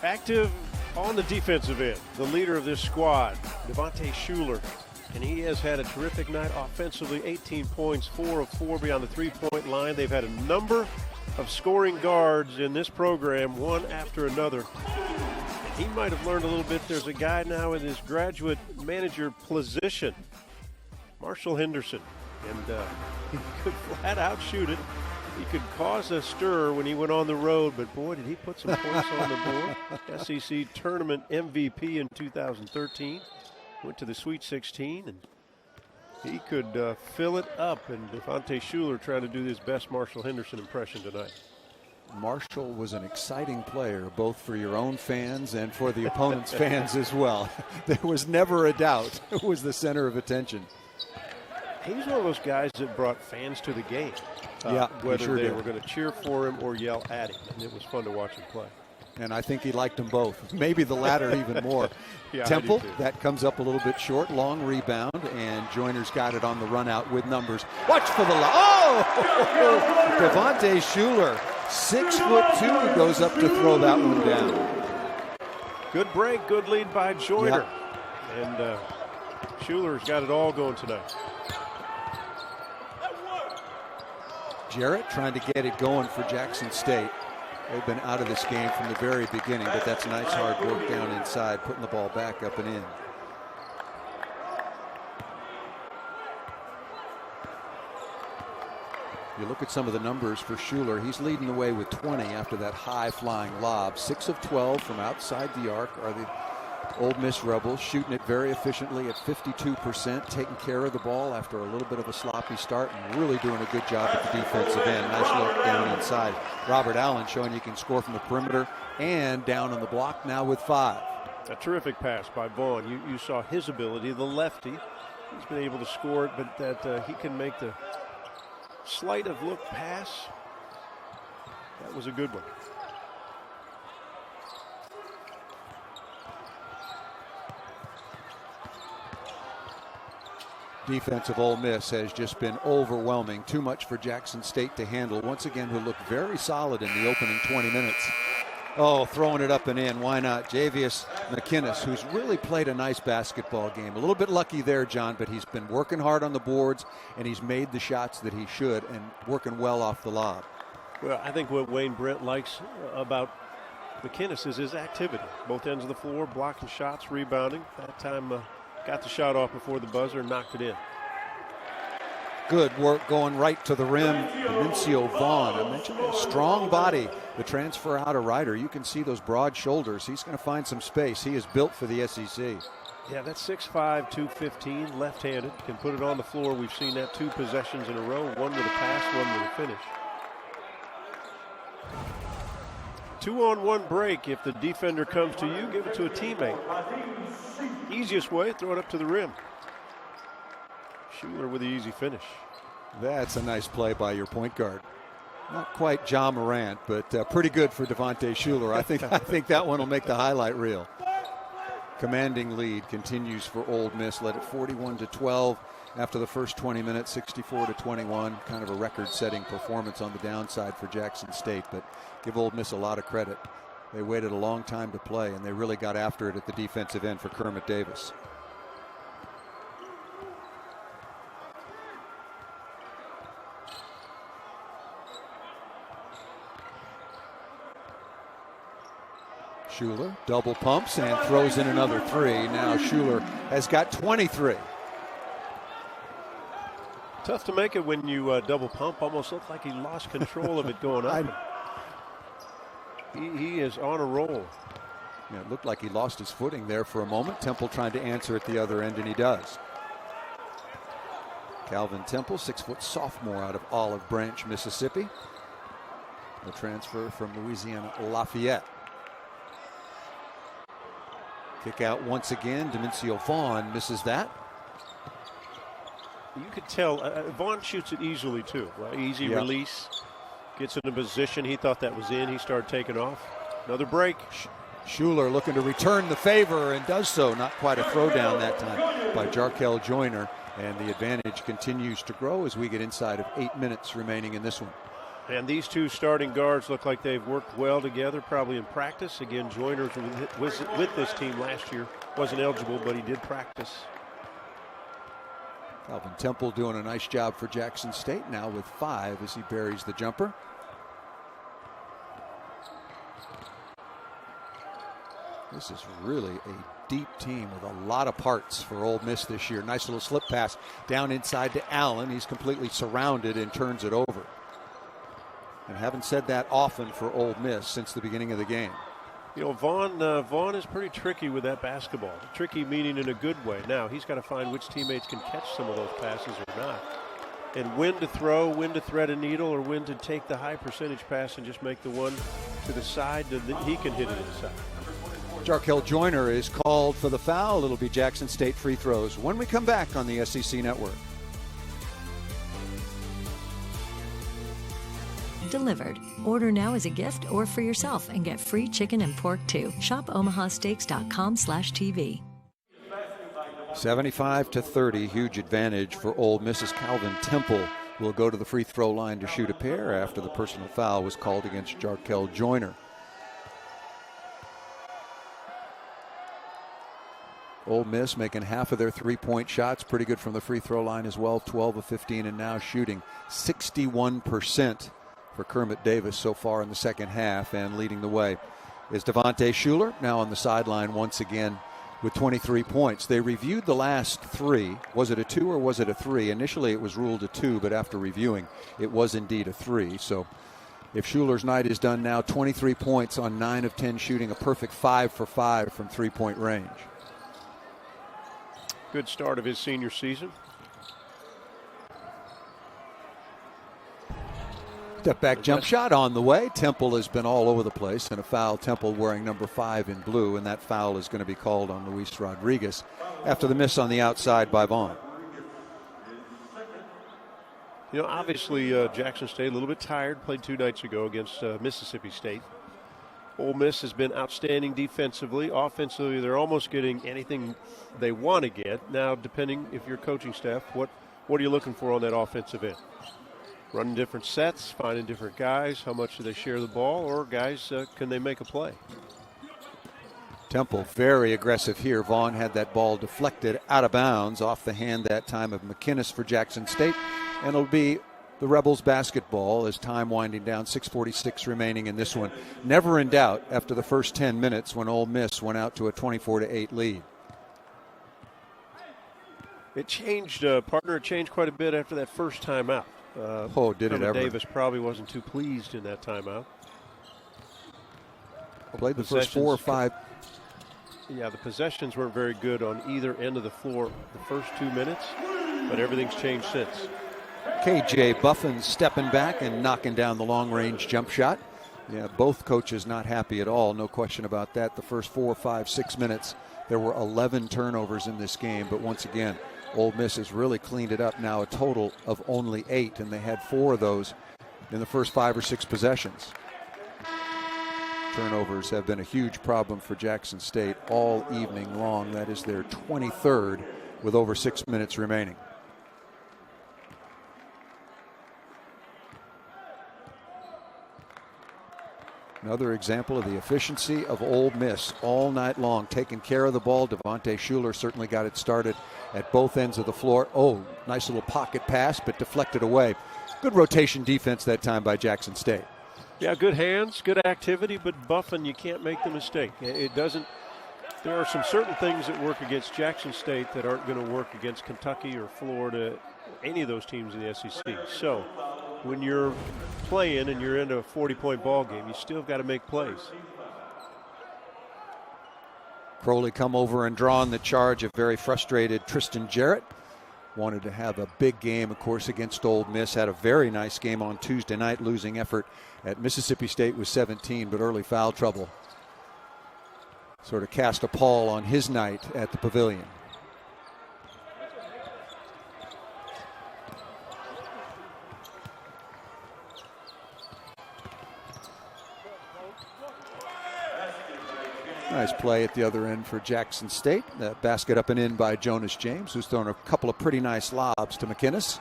Active on the defensive end, the leader of this squad, Devontae Shuler. And he has had a terrific night offensively, 18 points, 4 of 4 beyond the three-point line. They've had a number of scoring guards in this program, one after another. He might have learned a little bit. There's a guy now in his graduate manager position, Marshall Henderson, and he could flat out shoot it. He could cause a stir when he went on the road, but boy, did he put some points on the board. SEC tournament MVP in 2013, went to the Sweet 16, and he could fill it up. And Devontae Shuler trying to do his best Marshall Henderson impression tonight. Marshall was an exciting player, both for your own fans and for the opponent's fans as well. There was never a doubt who was the center of attention. He was one of those guys that brought fans to the game. Whether they were going to cheer for him or yell at him, and it was fun to watch him play. And I think he liked them both, maybe the latter even more. Yeah, Temple, that comes up a little bit short, long rebound, and Joyner's got it on the run out with numbers. Watch for the Devontae Shuler, 6'2", goes up to throw that one down. Good break, good lead by Joyner. Yep. And Shuler's got it all going tonight. Jarrett trying to get it going for Jackson State. They've been out of this game from the very beginning, but that's nice hard work down inside, putting the ball back up and in. You look at some of the numbers for Shuler. He's leading the way with 20 after that high-flying lob. 6 of 12 from outside the arc are the Ole Miss Rebels, shooting it very efficiently at 52%, taking care of the ball after a little bit of a sloppy start, and really doing a good job at the defensive end. Nice look down inside. Robert Allen showing you can score from the perimeter and down on the block now with 5. A terrific pass by Vaughn. You saw his ability, the lefty. He's been able to score it, but that he can make the sleight of look pass. That was a good one. Defense of Ole Miss has just been overwhelming. Too much for Jackson State to handle. Once again, who looked very solid in the opening 20 minutes. Oh, throwing it up and in. Why not? Javius McInnes, who's really played a nice basketball game. A little bit lucky there, John, but he's been working hard on the boards, and he's made the shots that he should and working well off the lob. Well, I think what Wayne Brent likes about McInnes is his activity. Both ends of the floor, blocking shots, rebounding. That time got the shot off before the buzzer and knocked it in. Good work going right to the rim. Mincio Vaughn, I mentioned a strong body. The transfer out of Ryder, you can see those broad shoulders. He's going to find some space. He is built for the SEC. Yeah, that's 6'5", 215, left-handed. Can put it on the floor. We've seen that 2 possessions in a row, one with a pass, one with a finish. 2-on-1 break. If the defender comes to you, give it to a teammate. Easiest way, throw it up to the rim. Shuler with the easy finish. That's a nice play by your point guard. Not quite Ja Morant, but pretty good for Devontae Shuler. I think that one will make the highlight reel. Commanding lead continues for Ole Miss, led at 41-12 after the first 20 minutes, 64-21. Kind of a record-setting performance on the downside for Jackson State, but give Ole Miss a lot of credit. They waited a long time to play, and they really got after it at the defensive end for Kermit Davis. Shuler double pumps and throws in another 3. Now Shuler has got 23. Tough to make it when you double pump. Almost looked like he lost control of it going up. He is on a roll. Yeah, it looked like he lost his footing there for a moment. Temple trying to answer at the other end, and he does. Calvin Temple, 6-foot sophomore out of Olive Branch, Mississippi. The transfer from Louisiana Lafayette. Kick out once again. Demencio Vaughn misses that. You could tell Vaughn shoots it easily too. Right? Easy release. Gets in a position. He thought that was in. He started taking off. Another break. Schuler looking to return the favor and does so. Not quite a throwdown that time by Jarkel Joyner. And the advantage continues to grow as we get inside of 8 minutes remaining in this one. And these two starting guards look like they've worked well together, probably in practice. Again, Joyner was with this team last year. Wasn't eligible, but he did practice. Calvin Temple doing a nice job for Jackson State now with 5 as he buries the jumper. This is really a deep team with a lot of parts for Ole Miss this year. Nice little slip pass down inside to Allen. He's completely surrounded and turns it over. And haven't said that often for Ole Miss since the beginning of the game. You know, Vaughn is pretty tricky with that basketball. Tricky meaning in a good way. Now, he's got to find which teammates can catch some of those passes or not. And when to throw, when to thread a needle, or when to take the high percentage pass and just make the one to the side that he can hit it inside. Jarkel Joyner is called for the foul. It'll be Jackson State free throws when we come back on the SEC Network. Delivered. Order now as a gift or for yourself and get free chicken and pork too. Shop omahasteaks.com/TV. 75-30, huge advantage for Ole Miss. Calvin Temple will go to the free throw line to shoot a pair after the personal foul was called against Jarkel Joyner. Ole Miss making half of their three-point shots. Pretty good from the free throw line as well. 12 of 15 and now shooting 61% for Kermit Davis so far in the second half, and leading the way is Devontae Schuler, now on the sideline once again with 23 points. They reviewed the last 3. Was it a 2 or was it a 3? Initially it was ruled a 2, but after reviewing it was indeed a 3. So if Schuler's night is done now, 23 points on 9 of 10 shooting, a perfect 5 for 5 from three-point range. Good start of his senior season. Step back jump shot on the way. Temple has been all over the place, and a foul. Temple wearing number 5 in blue, and that foul is going to be called on Luis Rodriguez after the miss on the outside by Vaughn. You know, obviously Jackson State a little bit tired. Played 2 nights ago against Mississippi State. Ole Miss has been outstanding defensively. Offensively, they're almost getting anything they want to get. Now, depending if you're coaching staff, what are you looking for on that offensive end? Running different sets, finding different guys. How much do they share the ball? Or guys, can they make a play? Temple very aggressive here. Vaughn had that ball deflected out of bounds off the hand that time of McInnes for Jackson State. And it'll be the Rebels basketball as time winding down, 6:46 remaining in this one. Never in doubt after the first 10 minutes when Ole Miss went out to a 24-8 lead. It changed, partner, it changed quite a bit after that first timeout. Did it ever? Davis probably wasn't too pleased in that timeout. Played the first 4 or 5. Yeah, the possessions weren't very good on either end of the floor the first 2 minutes, but everything's changed since. KJ Buffin stepping back and knocking down the long-range jump shot. Yeah, both coaches not happy at all, no question about that. The first 4, 5, 6 minutes, there were 11 turnovers in this game, but once again, Ole Miss has really cleaned it up now, a total of only 8, and they had 4 of those in the first 5 or 6 possessions. Turnovers have been a huge problem for Jackson State all evening long. That is their 23rd with over 6 minutes remaining. Another example of the efficiency of Ole Miss all night long, taking care of the ball. Devontae Schuler certainly got it started at both ends of the floor. Oh, nice little pocket pass, but deflected away. Good rotation defense that time by Jackson State. Yeah, good hands, good activity, but Buffin, you can't make the mistake. It doesn't. There are some certain things that work against Jackson State that aren't going to work against Kentucky or Florida, any of those teams in the SEC. So when you're playing and you're in a 40-point ball game, you still got to make plays. Crowley come over and draw on the charge of very frustrated Tristan Jarrett. Wanted to have a big game, of course, against Ole Miss. Had a very nice game on Tuesday night. Losing effort at Mississippi State was 17, but early foul trouble sort of cast a pall on his night at the Pavilion. Nice play at the other end for Jackson State. That basket up and in by Jonas James, who's thrown a couple of pretty nice lobs to McInnes.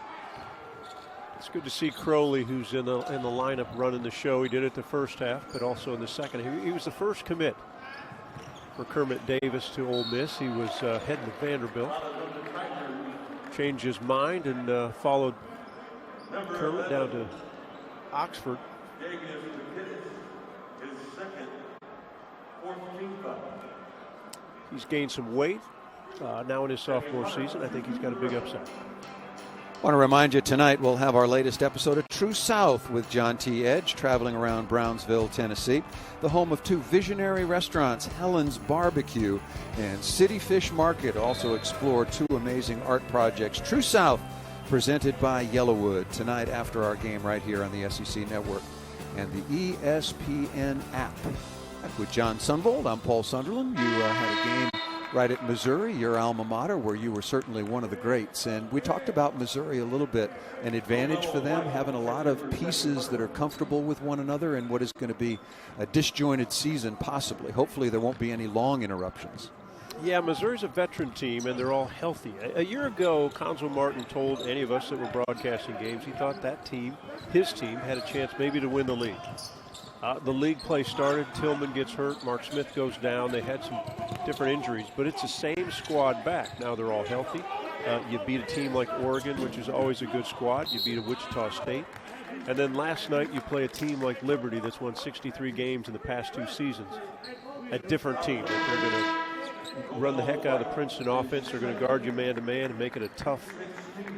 It's good to see Crowley, who's in the lineup running the show. He did it the first half, but also in the second. He was the first commit for Kermit Davis to Ole Miss. He was heading to Vanderbilt. Changed his mind and followed Kermit down to Oxford. He's gained some weight now in his sophomore season. I think he's got a big upside. I want to remind you tonight we'll have our latest episode of True South with John T. Edge, traveling around Brownsville, Tennessee, the home of two visionary restaurants, Helen's Barbecue and City Fish Market. Also explore two amazing art projects. True South, presented by Yellowwood, tonight after our game right here on the SEC Network and the ESPN app. Back with John Sunvold, I'm Paul Sunderland. You had a game right at Missouri, your alma mater, where you were certainly one of the greats. And we talked about Missouri a little bit, an advantage for them, having a lot of pieces that are comfortable with one another in what is going to be a disjointed season, possibly. Hopefully there won't be any long interruptions. Yeah, Missouri's a veteran team, and they're all healthy. A year ago, Conzo Martin told any of us that were broadcasting games he thought that team, his team, had a chance maybe to win the league. The league play started. Tillman gets hurt. Mark Smith goes down. They had some different injuries, but it's the same squad back. Now they're all healthy. You beat a team like Oregon, which is always a good squad. You beat a Wichita State. And then last night you play a team like Liberty that's won 63 games in the past two seasons. A different team. They're going to run the heck out of the Princeton offense. They're going to guard you man-to-man and make it a tough,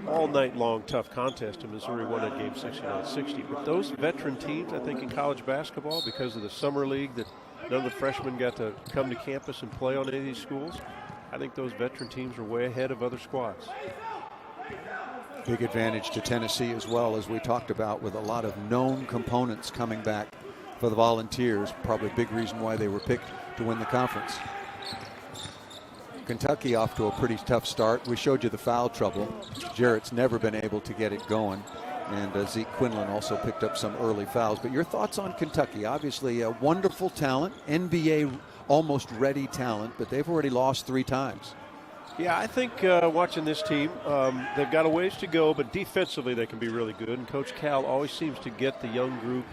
all-night-long tough contest. And Missouri won that game 69-60. But those veteran teams, I think, in college basketball, because of the summer league that none of the freshmen got to come to campus and play on any of these schools, I think those veteran teams are way ahead of other squads. Big advantage to Tennessee as well, as we talked about, with a lot of known components coming back for the Volunteers. Probably a big reason why they were picked to win the conference. Kentucky off to a pretty tough start. We showed you the foul trouble. Jarrett's never been able to get it going. And Zeke Quinlan also picked up some early fouls. But your thoughts on Kentucky? Obviously a wonderful talent, NBA almost ready talent, but they've already lost 3 times. Yeah, I think watching this team, they've got a ways to go, but defensively they can be really good. And Coach Cal always seems to get the young group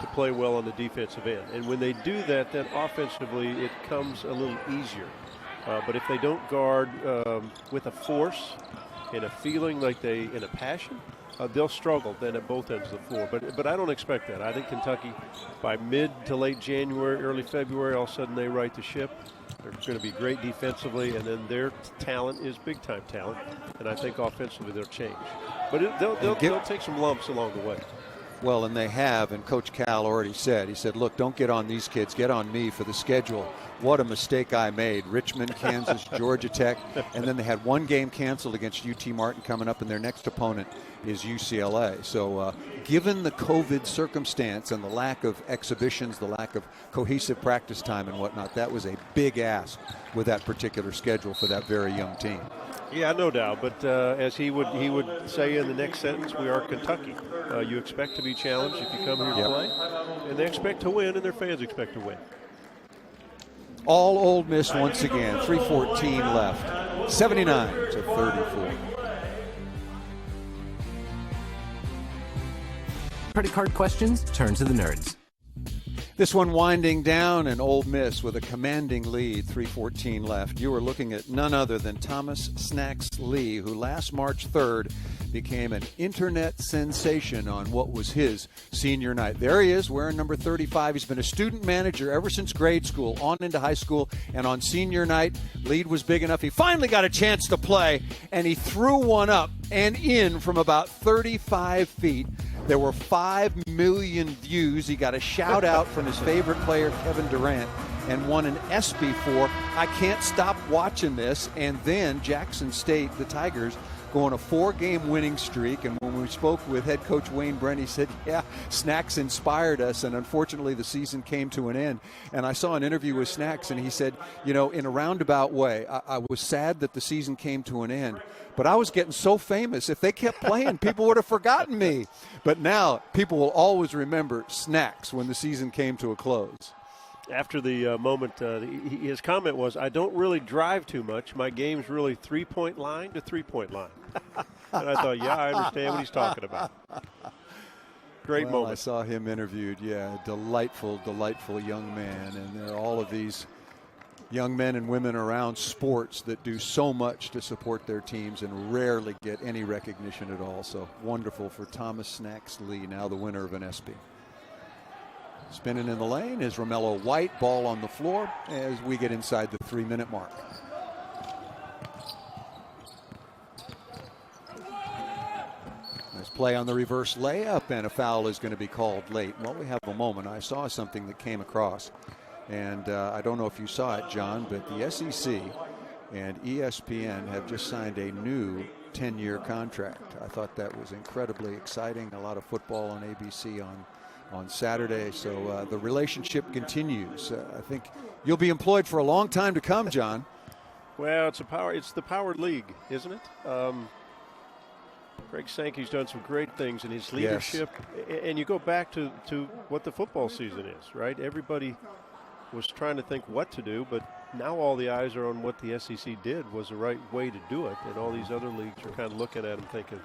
to play well on the defensive end. And when they do that, then offensively it comes a little easier. But if they don't guard with a force and a feeling like and a passion, they'll struggle then at both ends of the floor. But I don't expect that. I think Kentucky, by mid to late January, early February, all of a sudden they right the ship. They're going to be great defensively, and then their talent is big-time talent. And I think offensively they'll change. But they'll take some lumps along the way. Well, and they have, and Coach Cal already said, he said, look, don't get on these kids, get on me for the schedule. What a mistake I made. Richmond, Kansas, Georgia Tech, and then they had one game canceled against UT Martin coming up, and their next opponent is UCLA. So given the COVID circumstance and the lack of exhibitions, the lack of cohesive practice time and whatnot, that was a big ask with that particular schedule for that very young team. Yeah, no doubt. But as he would say in the next sentence, we are Kentucky. You expect to be challenged if you come here to play, and they expect to win, and their fans expect to win. All Ole Miss once again. 3:14 left. 79-34. Credit card questions? Turn to the nerds. This one winding down, and Ole Miss with a commanding lead, 3:14 left. You are looking at none other than Thomas Snacks Lee, who last March 3rd became an internet sensation on what was his senior night. There he is, wearing number 35. He's been a student manager ever since grade school, on into high school, and on senior night, lead was big enough. He finally got a chance to play, and he threw one up and in from about 35 feet. There were 5 million views. He got a shout out from his favorite player, Kevin Durant, and won an ESPY for I can't stop watching this. And then Jackson State, the Tigers, go on a 4-game winning streak. And when we spoke with head coach Wayne Brent, he said, yeah, Snacks inspired us, and unfortunately the season came to an end. And I saw an interview with Snacks, and he said, you know, in a roundabout way, I was sad that the season came to an end, but I was getting so famous. If they kept playing, people would have forgotten me. But now people will always remember Snacks when the season came to a close. After the moment, his comment was, I don't really drive too much. My game's really three-point line to three-point line. And I thought, yeah, I understand what he's talking about. Great moment. I saw him interviewed. Yeah, delightful, delightful young man. And there are all of these young men and women around sports that do so much to support their teams and rarely get any recognition at all. So wonderful for Thomas Snacks Lee, now the winner of an ESPY. Spinning in the lane is Romello White. Ball on the floor as we get inside the 3-minute mark. Nice play on the reverse layup, and a foul is going to be called late. Well, we have a moment. I saw something that came across, and I don't know if you saw it, John, but the SEC and ESPN have just signed a new 10-year contract. I thought that was incredibly exciting. A lot of football on ABC on Saturday, so the relationship continues. I think you'll be employed for a long time to come, John. Well, it's the powered league, isn't it? Greg Sankey's done some great things in his leadership. Yes. And you go back to what the football season is, right? Everybody was trying to think what to do, but now all the eyes are on what the SEC did was the right way to do it, and all these other leagues are kind of looking at them thinking,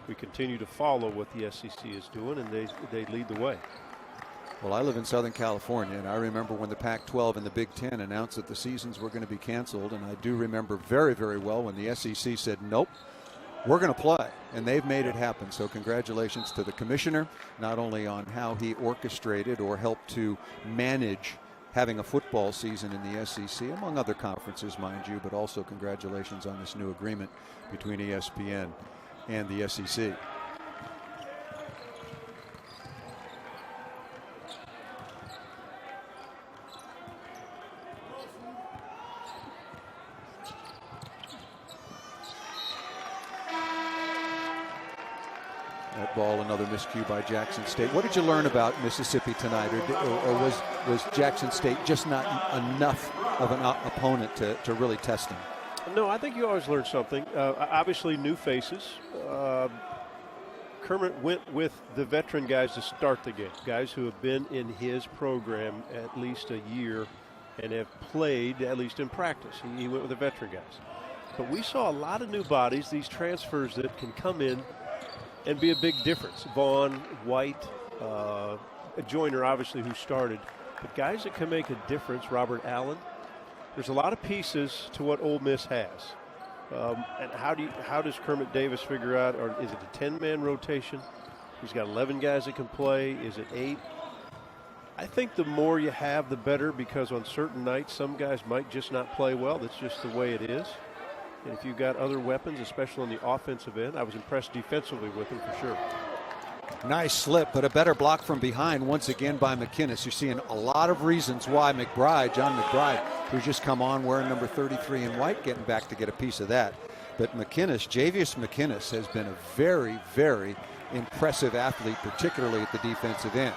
we continue to follow what the SEC is doing, and they lead the way. Well, I live in Southern California, and I remember when the Pac-12 and the Big Ten announced that the seasons were going to be canceled, and I do remember very, very well when the SEC said, nope, we're going to play, and they've made it happen. So congratulations to the commissioner, not only on how he orchestrated or helped to manage having a football season in the SEC, among other conferences, mind you, but also congratulations on this new agreement between ESPN and the SEC. That ball, another miscue by Jackson State. What did you learn about Mississippi tonight, or was Jackson State just not enough of an opponent to really test them? No, I think you always learn something. Obviously, new faces. Kermit went with the veteran guys to start the game, guys who have been in his program at least a year and have played at least in practice. He went with the veteran guys. But we saw a lot of new bodies, these transfers that can come in and be a big difference. Vaughn, White, Joyner, obviously, who started. But guys that can make a difference, Robert Allen. There's a lot of pieces to what Ole Miss has. And how does Kermit Davis figure out, or is it a 10-man rotation? He's got 11 guys that can play. Is it 8? I think the more you have, the better, because on certain nights, some guys might just not play well. That's just the way it is. And if you've got other weapons, especially on the offensive end, I was impressed defensively with him for sure. Nice slip, but a better block from behind once again by McInnis. You're seeing a lot of reasons why John McBride, who's just come on wearing number 33 in white, getting back to get a piece of that. But Javius McInnis has been a very, very impressive athlete, particularly at the defensive end.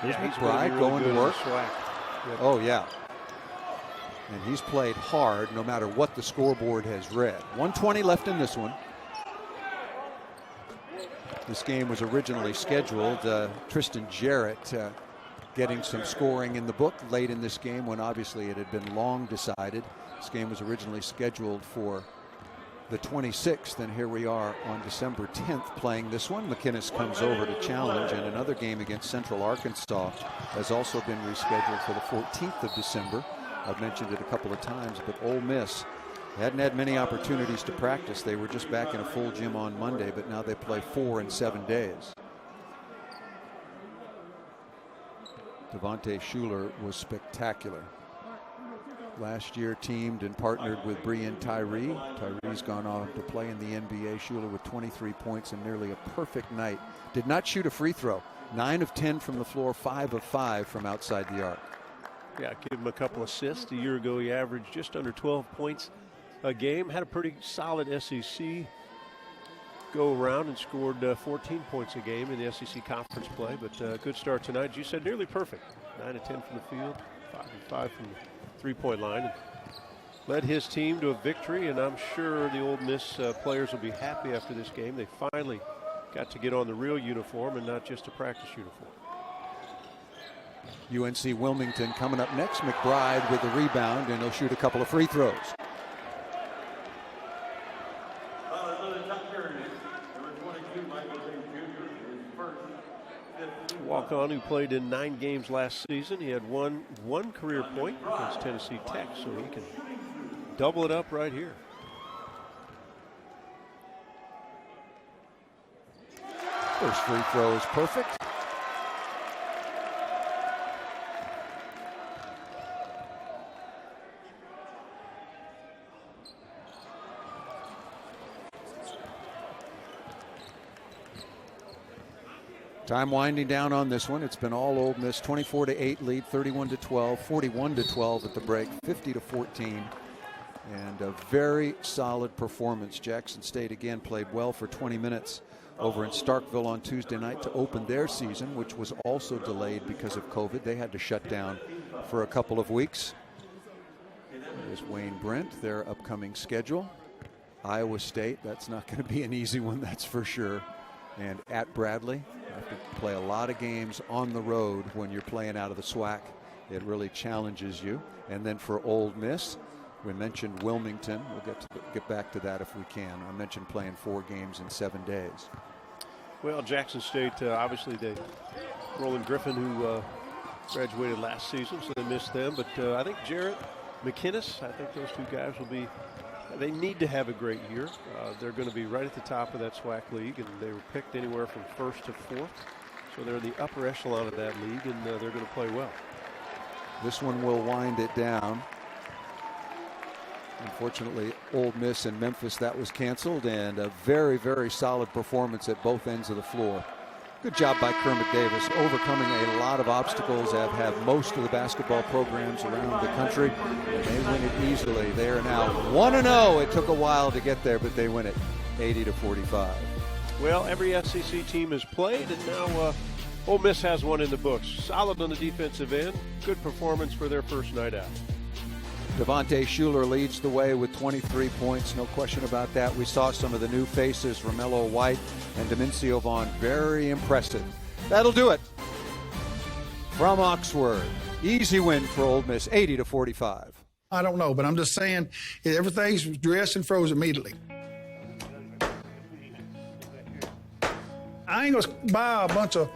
Here's McBride really going to work. Yep. Oh, yeah. And he's played hard no matter what the scoreboard has read. 1:20 left in this one. This game was originally scheduled. Tristan Jarrett getting some scoring in the book late in this game when obviously it had been long decided. This game was originally scheduled for the 26th, and here we are on December 10th playing this one. McInnis comes over to challenge, and another game against Central Arkansas has also been rescheduled for the 14th of December. I've mentioned it a couple of times, but Ole Miss hadn't had many opportunities to practice. They were just back in a full gym on Monday, but now they play 4 in 7 days. Devontae Shuler was spectacular. Last year teamed and partnered with Breein Tyree. Tyree's gone on to play in the NBA. Shuler with 23 points and nearly a perfect night. Did not shoot a free throw. 9 of 10 from the floor, 5 of 5 from outside the arc. Yeah, give him a couple assists. A year ago, he averaged just under 12 points a game. Had a pretty solid SEC go around and scored 14 points a game in the SEC conference play. But good start tonight. As you said, nearly perfect. 9 of 10 from the field, 5 of 5 from the three-point line. And led his team to a victory, and I'm sure the Ole Miss players will be happy after this game. They finally got to get on the real uniform and not just a practice uniform. UNC Wilmington coming up next. McBride with the rebound, and he'll shoot a couple of free throws. Walk-on who played in 9 games last season. He had one career point against Tennessee Tech, so he can double it up right here. First free throw is perfect. Time winding down on this one. It's been all Ole Miss. 24-8 lead, 31-12, 41-12 at the break, 50-14. And a very solid performance. Jackson State again played well for 20 minutes over in Starkville on Tuesday night to open their season, which was also delayed because of COVID. They had to shut down for a couple of weeks. There's Wayne Brent, their upcoming schedule. Iowa State, that's not going to be an easy one, that's for sure. And at Bradley, you have to play a lot of games on the road when you're playing out of the SWAC. It really challenges you. And then for Ole Miss, we mentioned Wilmington. We'll get back to that if we can. I mentioned playing 4 games in 7 days. Well, Jackson State, obviously, Roland Griffin, who graduated last season, so they missed them. But I think Jarrett McInnes, I think those 2 guys will be, they need to have a great year. They're going to be right at the top of that SWAC league, and they were picked anywhere from 1st to 4th. So they're in the upper echelon of that league, and they're going to play well. This one will wind it down. Unfortunately, Ole Miss and Memphis, that was canceled, and a very, very solid performance at both ends of the floor. Good job by Kermit Davis, overcoming a lot of obstacles that have most of the basketball programs around the country, and they win it easily. They are now 1-0. It took a while to get there, but they win it 80-45. Well, every SEC team has played, and now Ole Miss has one in the books. Solid on the defensive end. Good performance for their first night out. Devontae Shuler leads the way with 23 points, no question about that. We saw some of the new faces, Romello White and Demencio Vaughn, very impressive. That'll do it from Oxford. Easy win for Ole Miss, 80-45. I don't know, but I'm just saying everything's dressed and froze immediately. I ain't gonna buy a bunch of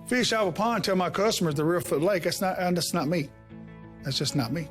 fish out of a pond and tell my customers the real foot lake. That's not me. That's just not me.